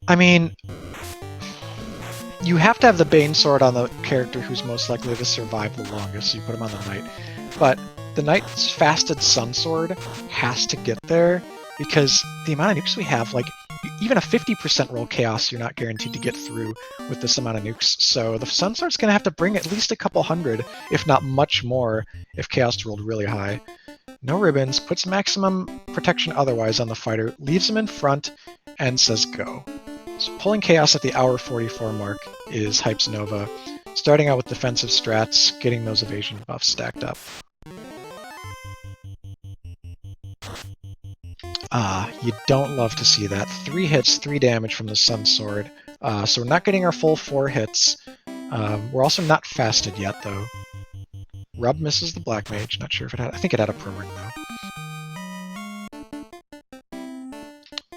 I mean, you have to have the Bane sword on the character who's most likely to survive the longest, so you put him on the Knight. But the Knight's fasted Sun Sword has to get there, because the amount of nukes we have, like, even a 50% roll Chaos, you're not guaranteed to get through with this amount of nukes. So the Sun Sword's going to have to bring at least a couple hundred, if not much more, if Chaos rolled really high. No ribbons, puts maximum protection otherwise on the fighter, leaves him in front, and says go. So pulling Chaos at the hour 44 mark is Hype's Nova, starting out with defensive strats, getting those evasion buffs stacked up. You don't love to see that. 3 hits, 3 damage from the Sun Sword. So we're not getting our full 4 hits. We're also not fasted yet, though. Rub misses the Black Mage. Not sure if it had... I think it had a pro ring,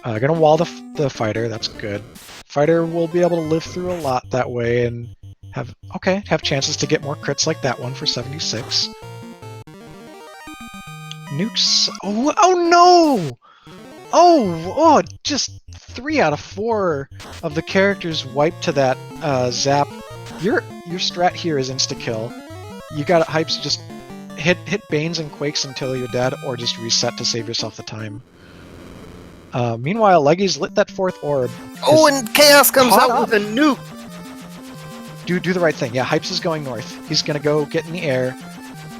though. Gonna wall the fighter. That's good. Fighter will be able to live through a lot that way and have chances to get more crits like that one for 76. Nukes... Oh no! Oh, just 3 out of 4 of the characters wiped to that zap. Your strat here is insta-kill. You got Hypes just hit Banes and Quakes until you're dead, or just reset to save yourself the time. Meanwhile, Leggy's lit that 4th orb. Oh, and Chaos comes out with a nuke! do the right thing. Yeah, Hypes is going north. He's gonna go get in the air,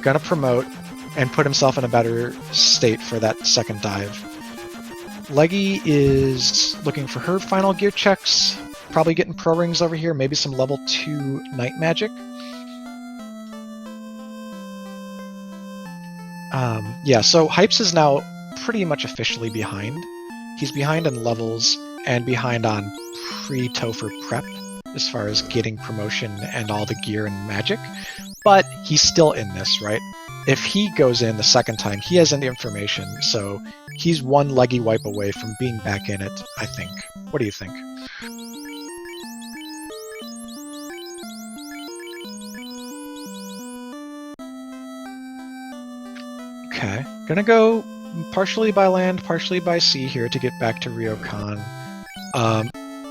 gonna promote, and put himself in a better state for that second dive. Leggy is looking for her final gear checks, probably getting pro rings over here, maybe some level 2 night magic. Yeah, so Hypes is now pretty much officially behind. He's behind in levels and behind on pre-Topher prep as far as getting promotion and all the gear and magic, but he's still in this, right? If he goes in the second time, he has the information, so he's one leggy wipe away from being back in it, I think. What do you think? Okay, gonna go partially by land, partially by sea here to get back to Ryokan.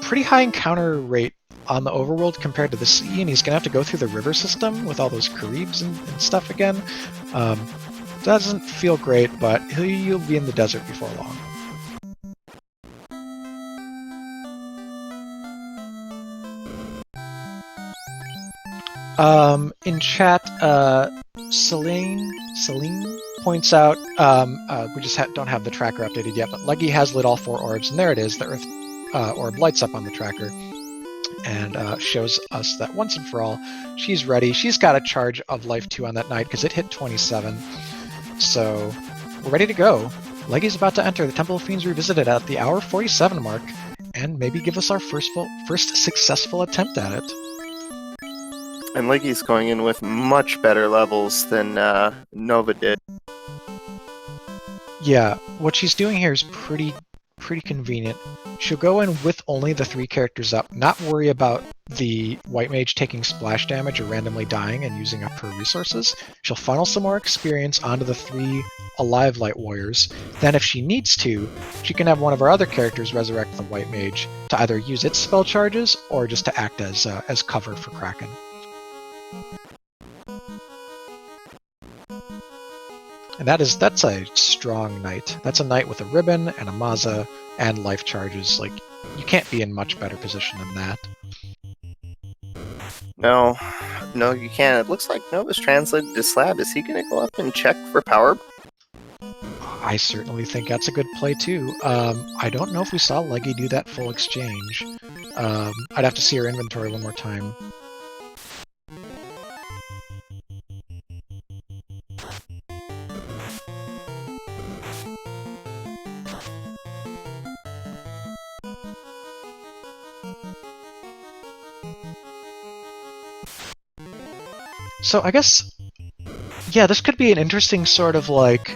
Pretty high encounter rate on the overworld compared to the sea, and he's gonna have to go through the river system with all those Caribs and stuff again. Doesn't feel great, but he'll be in the desert before long. In chat, Celine points out, we just don't have the tracker updated yet, but Leggy has lit all 4 orbs, and there it is, the Earth orb lights up on the tracker, and shows us that once and for all, she's ready. She's got a charge of Life 2 on that night, because it hit 27, so we're ready to go. Leggy's about to enter the Temple of Fiends Revisited at the hour 47 mark, and maybe give us our first successful attempt at it. And Leggy's going in with much better levels than Nova did. Yeah, what she's doing here is pretty convenient. She'll go in with only the 3 characters up, not worry about the White Mage taking splash damage or randomly dying and using up her resources. She'll funnel some more experience onto the 3 alive Light Warriors. Then if she needs to, she can have one of our other characters resurrect the White Mage to either use its spell charges or just to act as cover for Kraken. And that's a strong knight. That's a knight with a ribbon and a maza and life charges. Like, you can't be in much better position than that. No, you can't. It looks like Nova's translated to Slab. Is he going to go up and check for power? I certainly think that's a good play too. I don't know if we saw Leggy do that full exchange. I'd have to see her inventory one more time. So I guess, yeah, this could be an interesting sort of like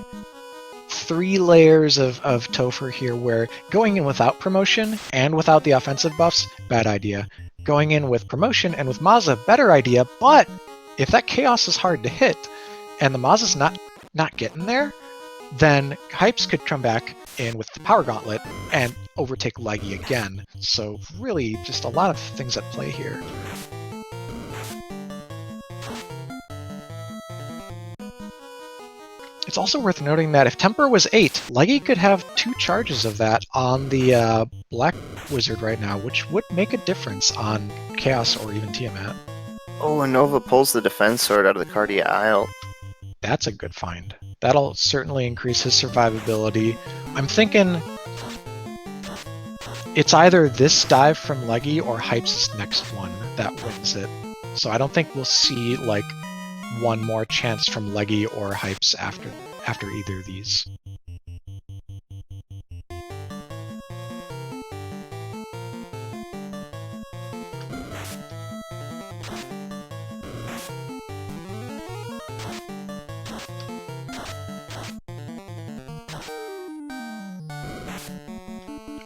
3 layers of Topher here, where going in without promotion and without the offensive buffs, bad idea. Going in with promotion and with Maza, better idea, but if that chaos is hard to hit and the Maza's not getting there, then Hypes could come back in with the Power Gauntlet and overtake Leggy again. So really just a lot of things at play here. It's also worth noting that if Temper was 8, Leggy could have 2 charges of that on the Black Wizard right now, which would make a difference on Chaos or even Tiamat. Oh, and Nova pulls the Defense Sword out of the Cardia Isle. That's a good find. That'll certainly increase his survivability. I'm thinking it's either this dive from Leggy or Hypes' next one that wins it. So I don't think we'll see, like, one more chance from Leggy or Hypes after either of these.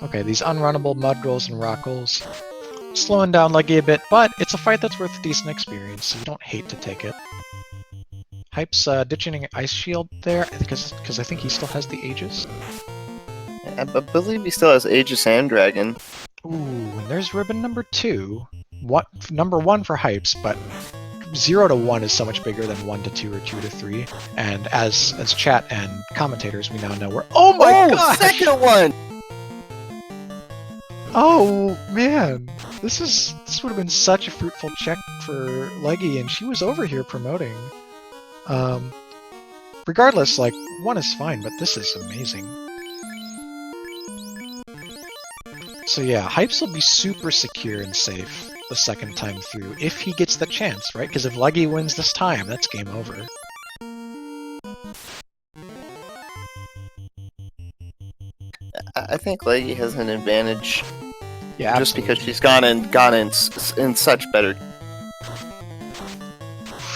Okay, these unrunnable Mudgulls and Rockgulls. Slowing down Leggy a bit, but it's a fight that's worth a decent experience, so you don't hate to take it. Hype's ditching an Ice Shield there, because I think he still has the Aegis. I believe he still has Aegis and Dragon. Ooh, and there's ribbon number 2. Number 1 for Hypes, but 0 to 1 is so much bigger than 1 to 2 or 2 to 3. And as chat and commentators, we now know we're— oh my god! Second one! Oh man! This would have been such a fruitful check for Leggy, and she was over here promoting. Regardless, like, 1 is fine, but this is amazing. So yeah, Hypes will be super secure and safe the second time through, if he gets the chance, right? Because if Leggy wins this time, that's game over. I think Leggy has an advantage Yeah, just absolutely. because she's gone in such better.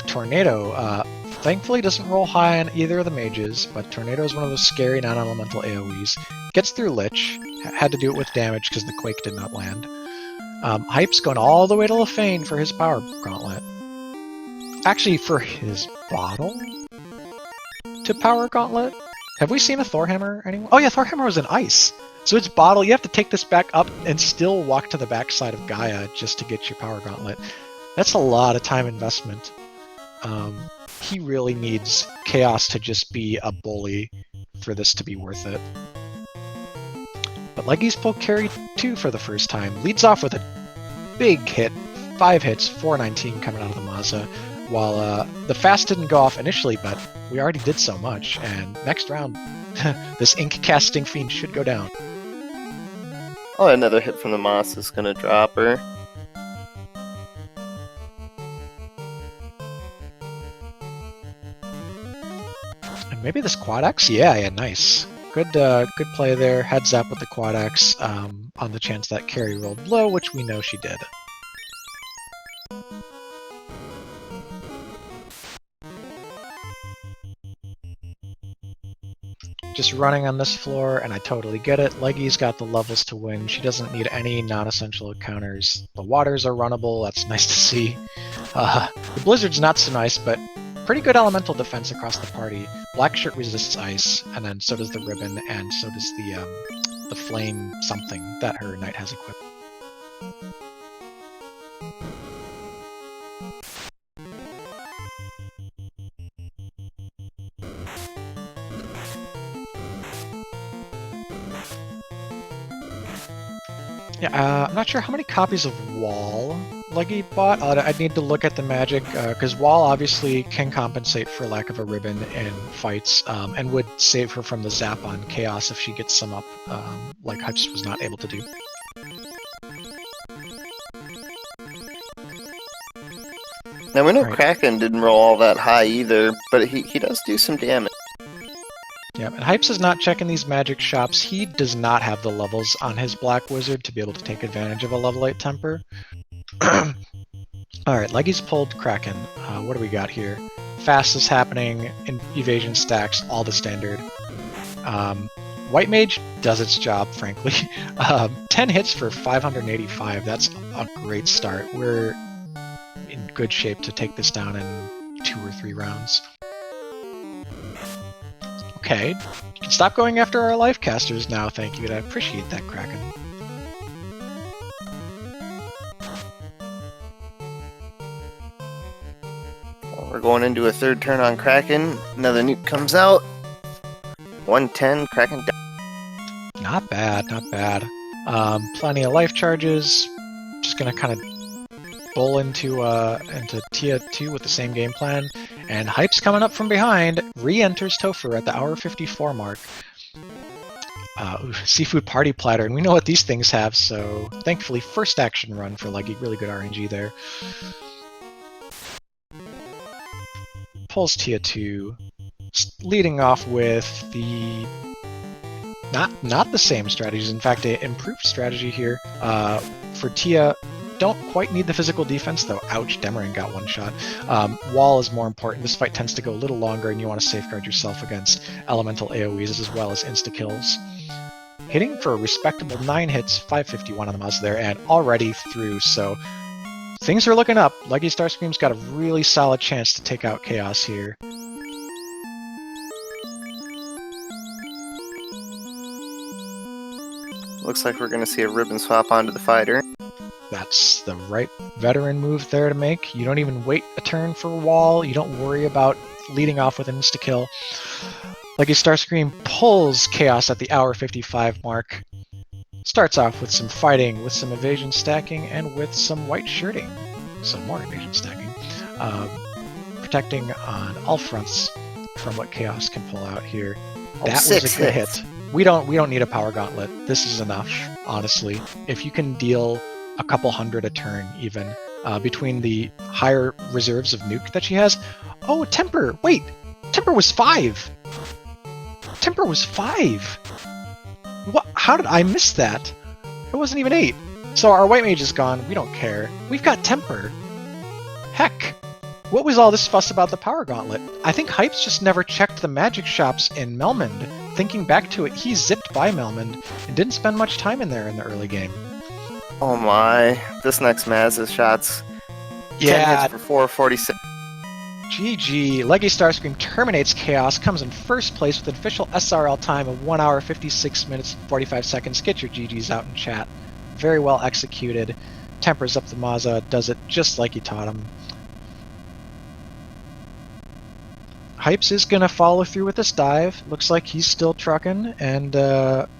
Tornado, thankfully doesn't roll high on either of the mages, but Tornado is one of those scary non-elemental AoEs. Gets through Lich, had to do it with damage because the Quake did not land. Hype's going all the way to Lefane for his Power Gauntlet. Actually, for his bottle to Power Gauntlet? Have we seen a Thorhammer anywhere? Oh yeah, Thorhammer was in ice. So it's bottle, you have to take this back up and still walk to the backside of Gaia just to get your Power Gauntlet. That's a lot of time investment. He really needs Chaos to just be a bully for this to be worth it. But Leggy's pulled carry 2 for the first time. Leads off with a big hit, 5 hits, 419 coming out of the Mazda. While the fast didn't go off initially, but we already did so much, and next round, this ink casting fiend should go down. Oh, another hit from the Moss is gonna drop her. And maybe this Quad Axe? Yeah, nice. Good play there. Heads up with the Quad Axe on the chance that carry rolled low, which we know she did. Just running on this floor, and I totally get it. Leggy's got the levels to win. She doesn't need any non-essential counters. The waters are runnable. That's nice to see. The Blizzard's not so nice, but pretty good elemental defense across the party. Black Shirt resists ice, and then so does the Ribbon, and so does the flame something that her knight has equipped. Yeah, I'm not sure how many copies of Wall Leggy bought. I'd need to look at the magic, because Wall obviously can compensate for lack of a ribbon in fights, and would save her from the zap on Chaos if she gets some up, like Hypes was not able to do. Now we know Right. Kraken didn't roll all that high either, but he does do some damage. Yeah, and Hypes is not checking these magic shops. He does not have the levels on his Black Wizard to be able to take advantage of a level 8 temper. Alright, Leggy's pulled Kraken. What do we got here? Fast is happening, evasion stacks, all the standard. White Mage does its job, frankly. 10 hits for 585, that's a great start. We're in good shape to take this down in 2 or 3 rounds. Okay, you can stop going after our life casters now, thank you. I appreciate that, Kraken. Well, we're going into a third turn on Kraken. Another nuke comes out. 110, Kraken down. Not bad, not bad. Plenty of life charges. Just gonna kind of bull into Tia 2 with the same game plan. And Hype's coming up from behind, re-enters Topher at the hour 54 mark. Seafood Party Platter, and we know what these things have, so thankfully first action run for Leggy, really good RNG there. Pulls Tia 2, leading off with the not the same strategies, in fact an improved strategy here. For Tia, don't quite need the physical defense, though. Ouch, Demarin got one shot. Wall is more important. This fight tends to go a little longer, and you want to safeguard yourself against elemental AoEs as well as insta-kills. Hitting for a respectable 9 hits, 551 on the mouse there, and already through, so things are looking up. Leggy Starscream's got a really solid chance to take out Chaos here. Looks like we're going to see a ribbon swap onto the fighter. That's the right veteran move there to make. You don't even wait a turn for a wall. You don't worry about leading off with an insta-kill. Leggy Starscream pulls Chaos at the hour 55 mark. Starts off with some fighting, with some evasion stacking, and with some white shirting. Some more evasion stacking. Protecting on all fronts from what Chaos can pull out here. That was a good hit. We don't need a power gauntlet. This is enough, honestly. If you can deal a couple hundred a turn, even between the higher reserves of nuke that she has. Oh, Temper! Wait, Temper was 5. Temper was 5. What? How did I miss that? It wasn't even 8. So our white mage is gone. We don't care. We've got Temper. Heck. What was all this fuss about the power gauntlet? I think Hypes just never checked the magic shops in Melmond. Thinking back to it, he zipped by Melmond and didn't spend much time in there in the early game. Oh my, this next Maz's shots. 10 hits for 446. GG. Leggy Starscream terminates Chaos, comes in first place with an official SRL time of 1 hour, 56 minutes, 45 seconds. Get your GGs out in chat. Very well executed. Tempers up the Maza, does it just like he taught him. Hypes is going to follow through with this dive. Looks like he's still trucking, and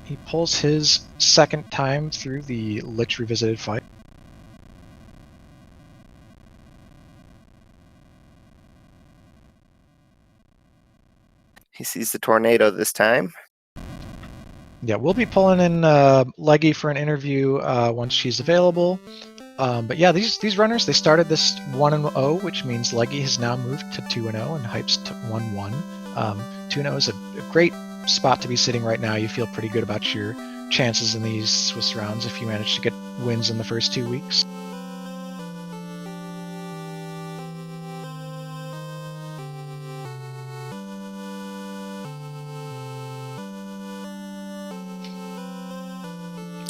he pulls his second time through the Lich Revisited fight. He sees the tornado this time. Yeah, we'll be pulling in Leggy for an interview once she's available. But yeah, these runners, they started this 1-0, which means Leggy has now moved to 2-0 and Hypes to 1-1. 2-0 is a great spot to be sitting right now. You feel pretty good about your chances in these Swiss rounds if you manage to get wins in the first 2 weeks.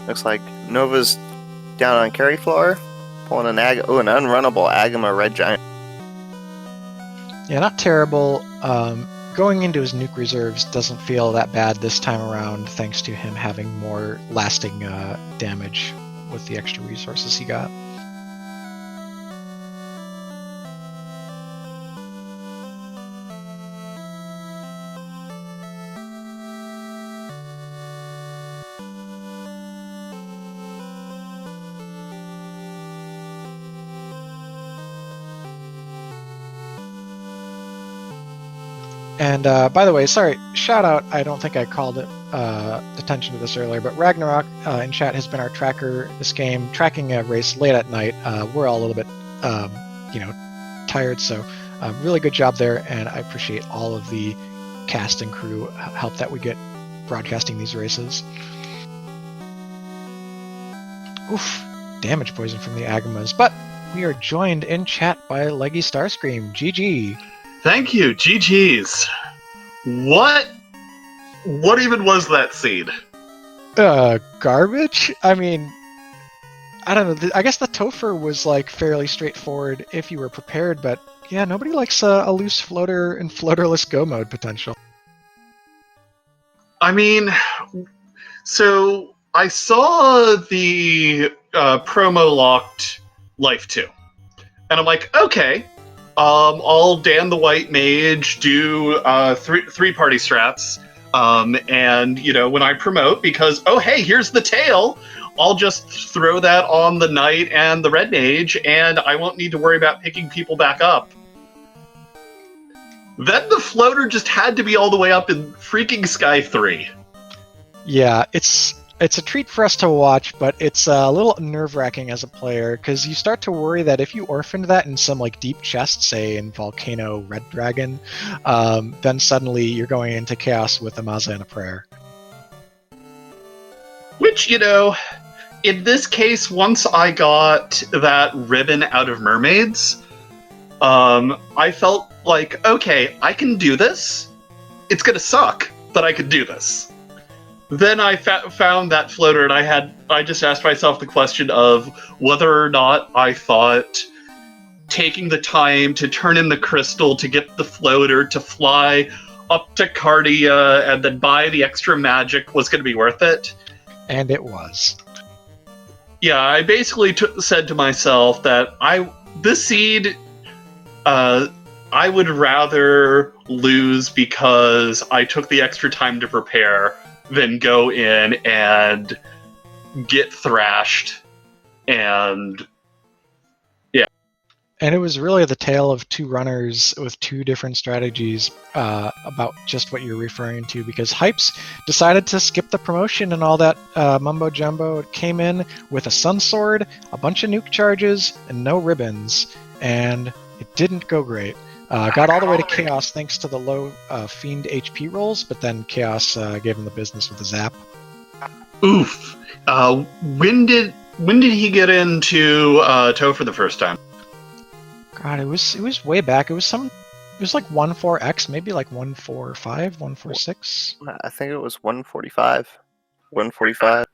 Looks like Nova's down on carry floor, pulling an an unrunnable Agama Red Giant. Yeah, not terrible. Going into his nuke reserves doesn't feel that bad this time around, thanks to him having more lasting damage with the extra resources he got. And by the way, sorry, shout out, I don't think I called attention to this earlier, but Ragnarok in chat has been our tracker this game, tracking a race late at night. We're all a little bit, tired, so really good job there, and I appreciate all of the cast and crew help that we get broadcasting these races. Oof, damage poison from the Agamas, but we are joined in chat by Leggy Starscream. GG. Thank you, GG's. What even was that seed? Garbage? I mean, I don't know. I guess the Topher was like fairly straightforward if you were prepared, but yeah, nobody likes a loose floater and floaterless go mode potential. I mean, so I saw the promo locked Life 2, and I'm like, okay. I'll Dan the White Mage, do three party strats, and when I promote, because oh hey, here's the tail, I'll just throw that on the Knight and the Red Mage, and I won't need to worry about picking people back up. Then the floater just had to be all the way up in freaking Sky 3. Yeah, it's a treat for us to watch, but it's a little nerve-wracking as a player, because you start to worry that if you orphaned that in some like deep chest, say in Volcano Red Dragon, then suddenly you're going into Chaos with a Maza and a Prayer. Which, in this case, once I got that ribbon out of Mermaids, I felt like, okay, I can do this. It's gonna suck, but I could do this. Then I found that floater, and I just asked myself the question of whether or not I thought taking the time to turn in the crystal to get the floater to fly up to Cardia and then buy the extra magic was going to be worth it. And it was. Yeah, I basically said to myself that this seed, I would rather lose because I took the extra time to prepare than go in and get thrashed, and And it was really the tale of two runners with two different strategies about just what you're referring to, because Hypes decided to skip the promotion and all that mumbo jumbo. It came in with a Sun Sword, a bunch of nuke charges, and no ribbons, and it didn't go great. Got all the way to Chaos thanks to the low Fiend HP rolls, but then Chaos gave him the business with a zap. oof. When did he get into Toe for the first time? God, it was way back. It was like 1-4X, maybe like 1-4-5, 1-4-6. I think it was 145. 145.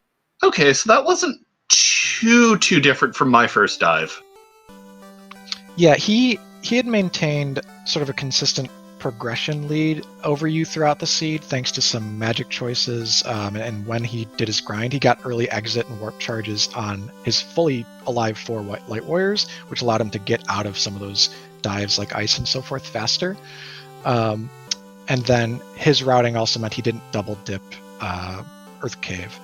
Okay, so that wasn't too different from my first dive. Yeah, he had maintained sort of a consistent progression lead over you throughout the seed, thanks to some magic choices. And when he did his grind, he got early exit and warp charges on his fully alive 4 Light Warriors, which allowed him to get out of some of those dives like ice and so forth faster. And then his routing also meant he didn't double dip Earth Cave.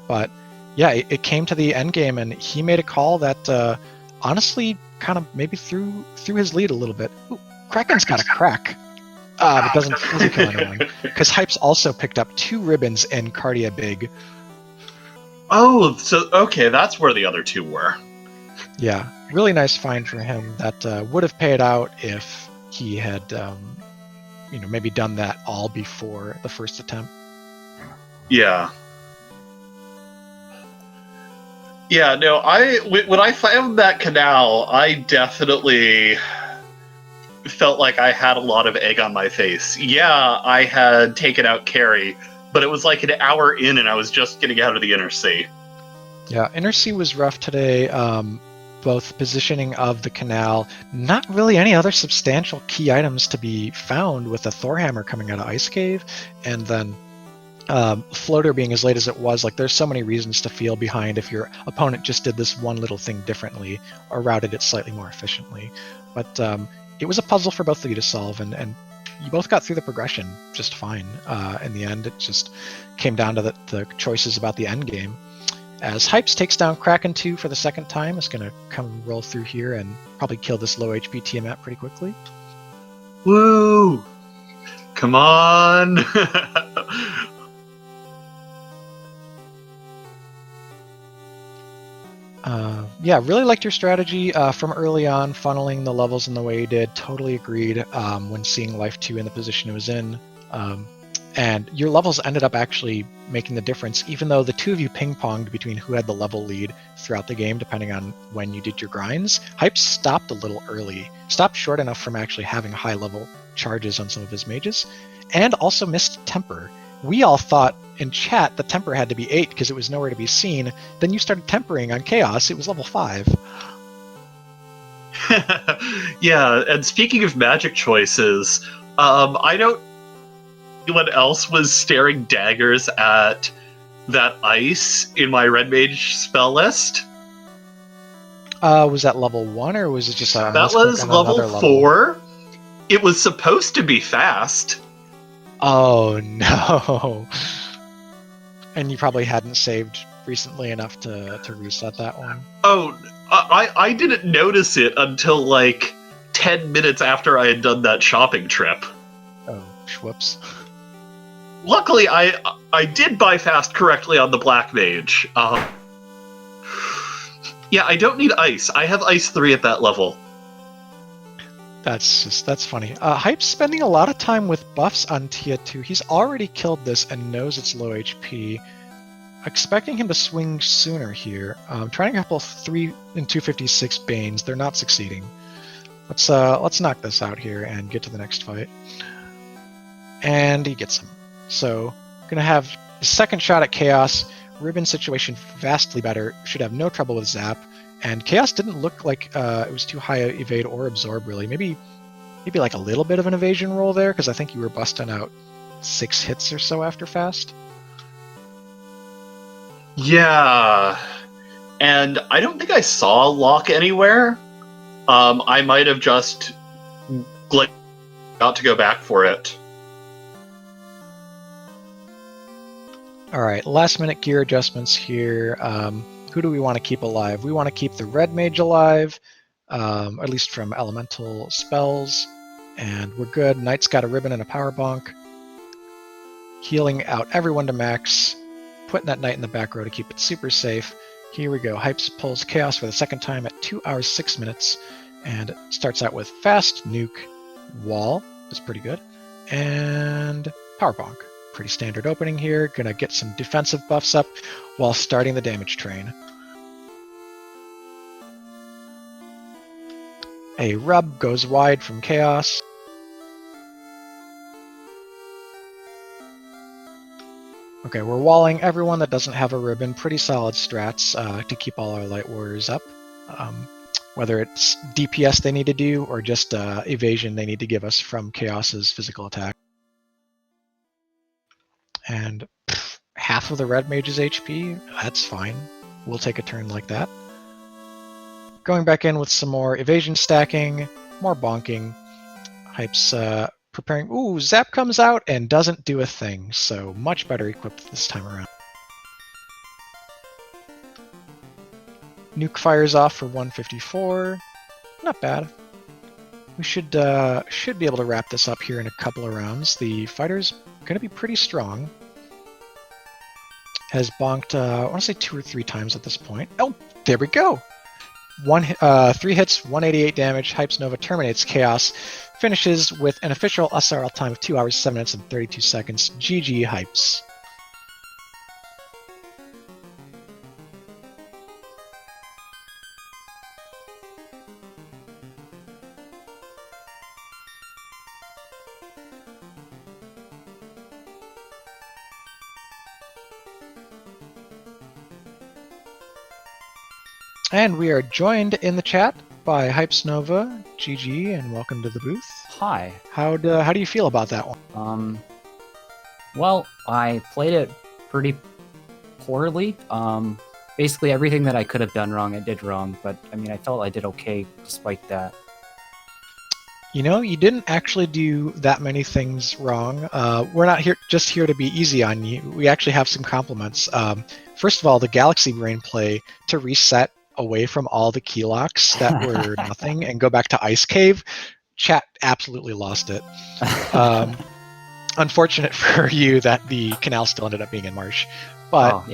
But yeah, it came to the end game, and he made a call that honestly kind of maybe threw his lead a little bit. Ooh, Kraken's got a crack. But doesn't kill anyone. Because Hypes also picked up 2 ribbons in Cardia Big. Oh, so okay, that's where the other 2 were. Yeah, really nice find for him that would have paid out if he had maybe done that all before the first attempt. Yeah. Yeah, no, when I found that canal, I definitely felt like I had a lot of egg on my face. Yeah, I had taken out Carrie, but it was like an hour in and I was just getting out of the Inner Sea. Yeah, Inner Sea was rough today, both positioning of the canal, not really any other substantial key items to be found with a Thor Hammer coming out of Ice Cave, and then Floater being as late as it was. Like, there's so many reasons to feel behind if your opponent just did this one little thing differently or routed it slightly more efficiently. But it was a puzzle for both of you to solve, and you both got through the progression just fine. In the end, it just came down to the choices about the end game. As Hypes takes down Kraken 2 for the second time, it's going to come roll through here and probably kill this low HP Tiamat pretty quickly. Woo! Come on! Yeah, really liked your strategy from early on, funneling the levels in the way you did. Totally agreed when seeing Life 2 in the position it was in. And your levels ended up actually making the difference, even though the two of you ping-ponged between who had the level lead throughout the game, depending on when you did your grinds. Hype stopped a little early, stopped short enough from actually having high-level charges on some of his mages, and also missed Temper. We all thought in chat the Temper had to be 8 because it was nowhere to be seen. Then you started tempering on Chaos, it was level 5. Yeah, and speaking of magic choices, I don't anyone else was staring daggers at that ice in my red mage spell list. Was that level 1 or was it just a that was level 4? It was supposed to be fast. Oh no. And you probably hadn't saved recently enough to reset that one. Oh, I didn't notice it until like 10 minutes after I had done that shopping trip. Oh, whoops. Luckily, I did buy fast correctly on the Black Mage. Yeah, I don't need ice. I have ice 3 at that level. That's funny. Hype's spending a lot of time with buffs on Tia 2. He's already killed this and knows it's low HP. Expecting him to swing sooner here. Trying a couple 3 and 256 Banes. They're not succeeding. Let's knock this out here and get to the next fight. And he gets him. So, gonna have a second shot at Chaos. Ribbon's situation vastly better. Should have no trouble with Zap. And Chaos didn't look like it was too high a evade or absorb, really. Maybe like a little bit of an evasion roll there, because I think you were busting out 6 hits or so after fast. Yeah. And I don't think I saw a lock anywhere. I might have just got to go back for it. All right, last minute gear adjustments here. Who do we want to keep alive? We want to keep the red mage alive, at least from elemental spells, and we're good. Knight's got a ribbon and a power bonk. Healing out everyone to max, putting that knight in the back row to keep it super safe. Here we go. Hypes pulls Chaos for the second time at 2 hours 6 minutes, and starts out with fast nuke, wall is pretty good, and power bonk. Pretty standard opening here. Gonna get some defensive buffs up while starting the damage train. A rub goes wide from Chaos. Okay, we're walling everyone that doesn't have a ribbon. Pretty solid strats to keep all our light warriors up. Whether it's DPS they need to do or just evasion they need to give us from Chaos's physical attack. And half of the red mage's HP, that's fine. We'll take a turn like that. Going back in with some more evasion stacking, more bonking. Hype's preparing. Ooh, Zap comes out and doesn't do a thing, so much better equipped this time around. Nuke fires off for 154. Not bad. We should be able to wrap this up here in a couple of rounds. The fighter's going to be pretty strong. Has bonked, I want to say 2 or 3 times at this point. Oh, there we go! 3 hits, 188 damage. Hype's Nova terminates Chaos. Finishes with an official SRL time of 2 hours, 7 minutes, and 32 seconds. GG Hypes. And we are joined in the chat by Hypes Nova, GG, and welcome to the booth. Hi. How do you feel about that one? Well, I played it pretty poorly. Basically everything that I could have done wrong, I did wrong, but I mean, I felt I did okay despite that. You know, you didn't actually do that many things wrong. We're not here to be easy on you. We actually have some compliments. First of all, the Galaxy Brain play to reset away from all the key locks that were nothing and go back to Ice Cave. Chat absolutely lost it. Unfortunate for you that the canal still ended up being in Marsh. But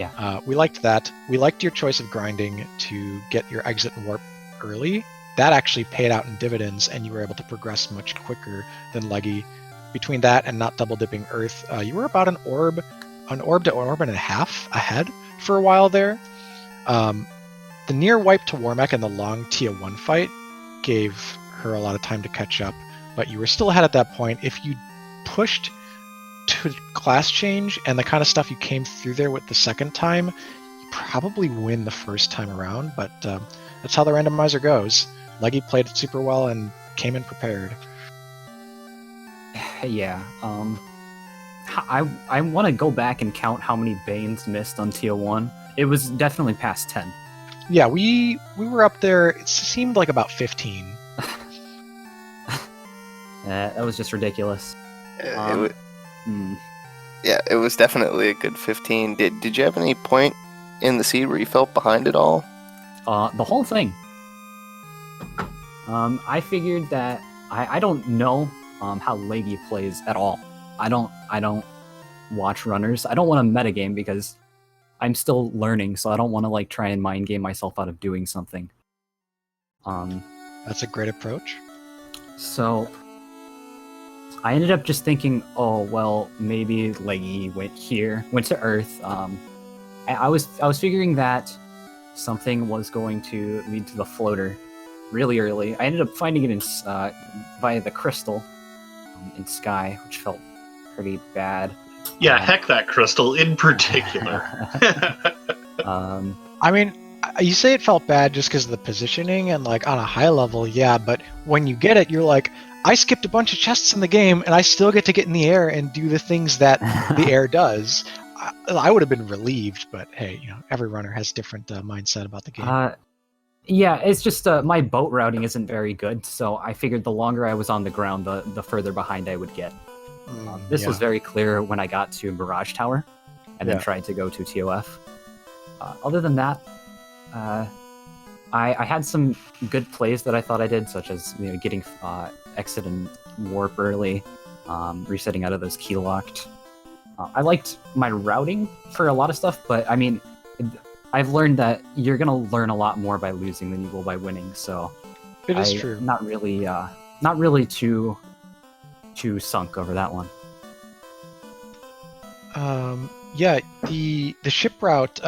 we liked that. We liked your choice of grinding to get your exit and warp early. That actually paid out in dividends, and you were able to progress much quicker than Leggy. Between that and not double dipping Earth, you were about an orb to orb and a half ahead for a while there. The near wipe to Warmech and the long Tia 1 fight gave her a lot of time to catch up, but you were still ahead at that point. If you pushed to class change and the kind of stuff you came through there with the second time, you probably win the first time around, but that's how the randomizer goes. Leggy played it super well and came in prepared. Yeah, I want to go back and count how many Banes missed on Tia 1. It was definitely past 10. Yeah, we were up there. It seemed like about 15. That was just ridiculous. Yeah, it was definitely a good 15. Did you have any point in the seed where you felt behind it all? The whole thing. I figured that I don't know how Leggy plays at all. I don't watch runners. I don't want to metagame because I'm still learning, so I don't want to like try and mind game myself out of doing something. That's a great approach. So I ended up just thinking, oh well, maybe Leggy went to Earth. I was figuring that something was going to lead to the floater really early. I ended up finding it in via the crystal in Sky, which felt pretty bad. Yeah, heck that crystal in particular. I mean, you say it felt bad just because of the positioning and like on a high level, yeah, but when you get it, you're like, I skipped a bunch of chests in the game and I still get to get in the air and do the things that the air does. I would have been relieved, but hey, you know, every runner has different mindset about the game. Yeah, it's just my boat routing isn't very good, so I figured the longer I was on the ground, the further behind I would get. This was very clear when I got to Mirage Tower, and then Yeah. tried to go to TOF. Other than that, I had some good plays that I thought I did, such as getting exit and warp early, resetting out of those key locked. I liked my routing for a lot of stuff, but I mean, I've learned that you're gonna learn a lot more by losing than you will by winning. So It is true. Not really too sunk over that one. Yeah, the ship route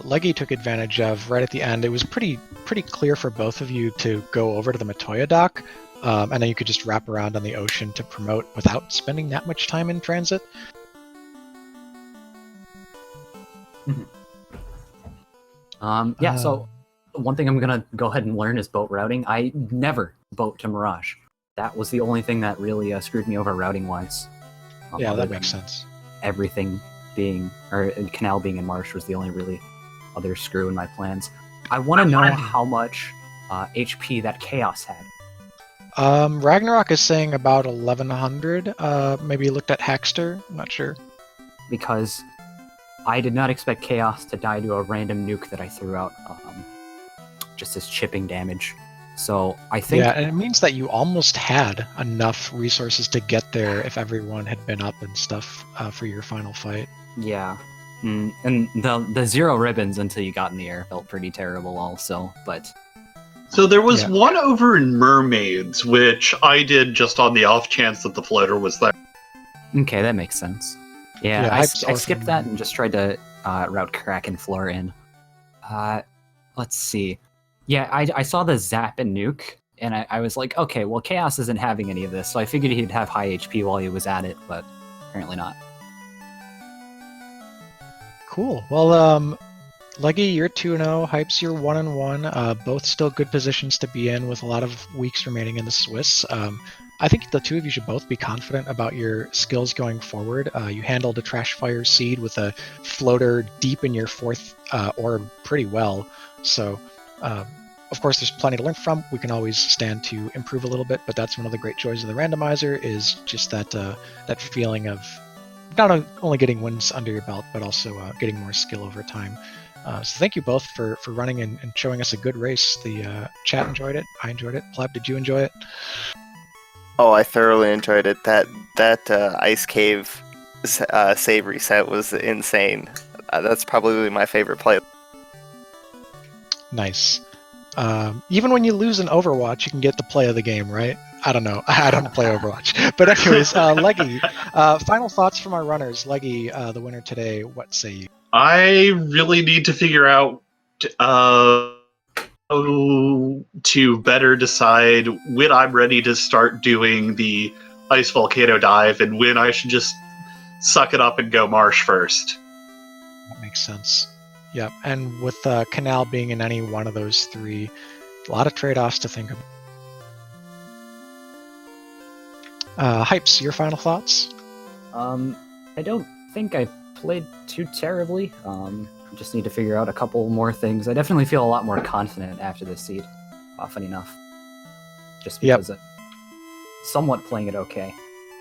Leggy took advantage of right at the end. It was pretty clear for both of you to go over to the Matoya dock, and then you could just wrap around on the ocean to promote without spending that much time in transit. So one thing I'm gonna go ahead and learn is boat routing. I never boat to Mirage. That was the only thing that really screwed me over routing wise. Yeah, other that than makes sense. Everything being, or Canal being in Marsh was the only really other screw in my plans. I want to know how much HP that Chaos had. Ragnarok is saying about 1100. Maybe you looked at Hackster. I'm not sure. Because I did not expect Chaos to die to a random nuke that I threw out, just as chipping damage. So I think... Yeah, and it means that you almost had enough resources to get there if everyone had been up and stuff for your final fight. Yeah. And the 0 ribbons until you got in the air felt pretty terrible also, but... So there was one over in Mermaids, which I did just on the off chance that the floater was there. Okay, that makes sense. Yeah, I skipped that and just tried to route Kraken Floor in. Let's see. Yeah, I saw the Zap and Nuke, and I was like, okay, well, Chaos isn't having any of this, so I figured he'd have high HP while he was at it, but apparently not. Cool. Well, Leggy, you're 2-0. Hypes, you're 1-1. Both still good positions to be in with a lot of weeks remaining in the Swiss. I think the two of you should both be confident about your skills going forward. You handled a Trash Fire Seed with a floater deep in your 4th orb pretty well. So, of course, there's plenty to learn from. We can always stand to improve a little bit, but that's one of the great joys of the randomizer is just that that feeling of not only getting wins under your belt, but also getting more skill over time. So thank you both for running and showing us a good race. The chat enjoyed it. I enjoyed it. Pleb, did you enjoy it? Oh, I thoroughly enjoyed it. That Ice Cave save reset was insane. That's probably my favorite play. Nice. Even when you lose an Overwatch, you can get the play of the game, right? I don't know. I don't play Overwatch. But anyways, Leggy, final thoughts from our runners. Leggy, the winner today, what say you? I really need to figure out how to better decide when I'm ready to start doing the Ice Volcano Dive and when I should just suck it up and go Marsh first. That makes sense. Yep, and with Canal being in any one of those three, a lot of trade-offs to think about. Hypes, your final thoughts? I don't think I played too terribly. Just need to figure out a couple more things. I definitely feel a lot more confident after this seed, often enough. Just because of somewhat playing it okay.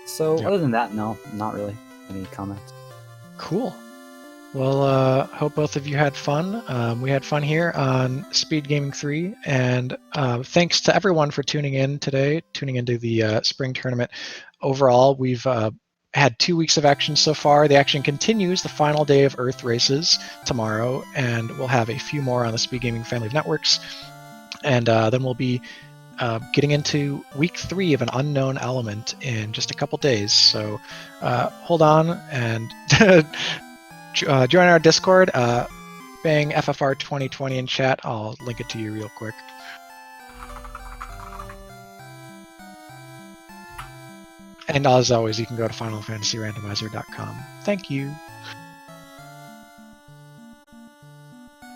So other than that, no, not really any comments. Cool. Well, hope both of you had fun. We had fun here on Speed Gaming 3, and thanks to everyone for tuning in today, tuning into the spring tournament. Overall, we've had 2 weeks of action so far. The action continues the final day of Earth races tomorrow, and we'll have a few more on the Speed Gaming family of networks. And then we'll be getting into week 3 of an unknown element in just a couple days. So hold on and join our Discord. Bang FFR 2020 in chat. I'll link it to you real quick. And as always, you can go to FinalFantasyRandomizer.com. Thank you.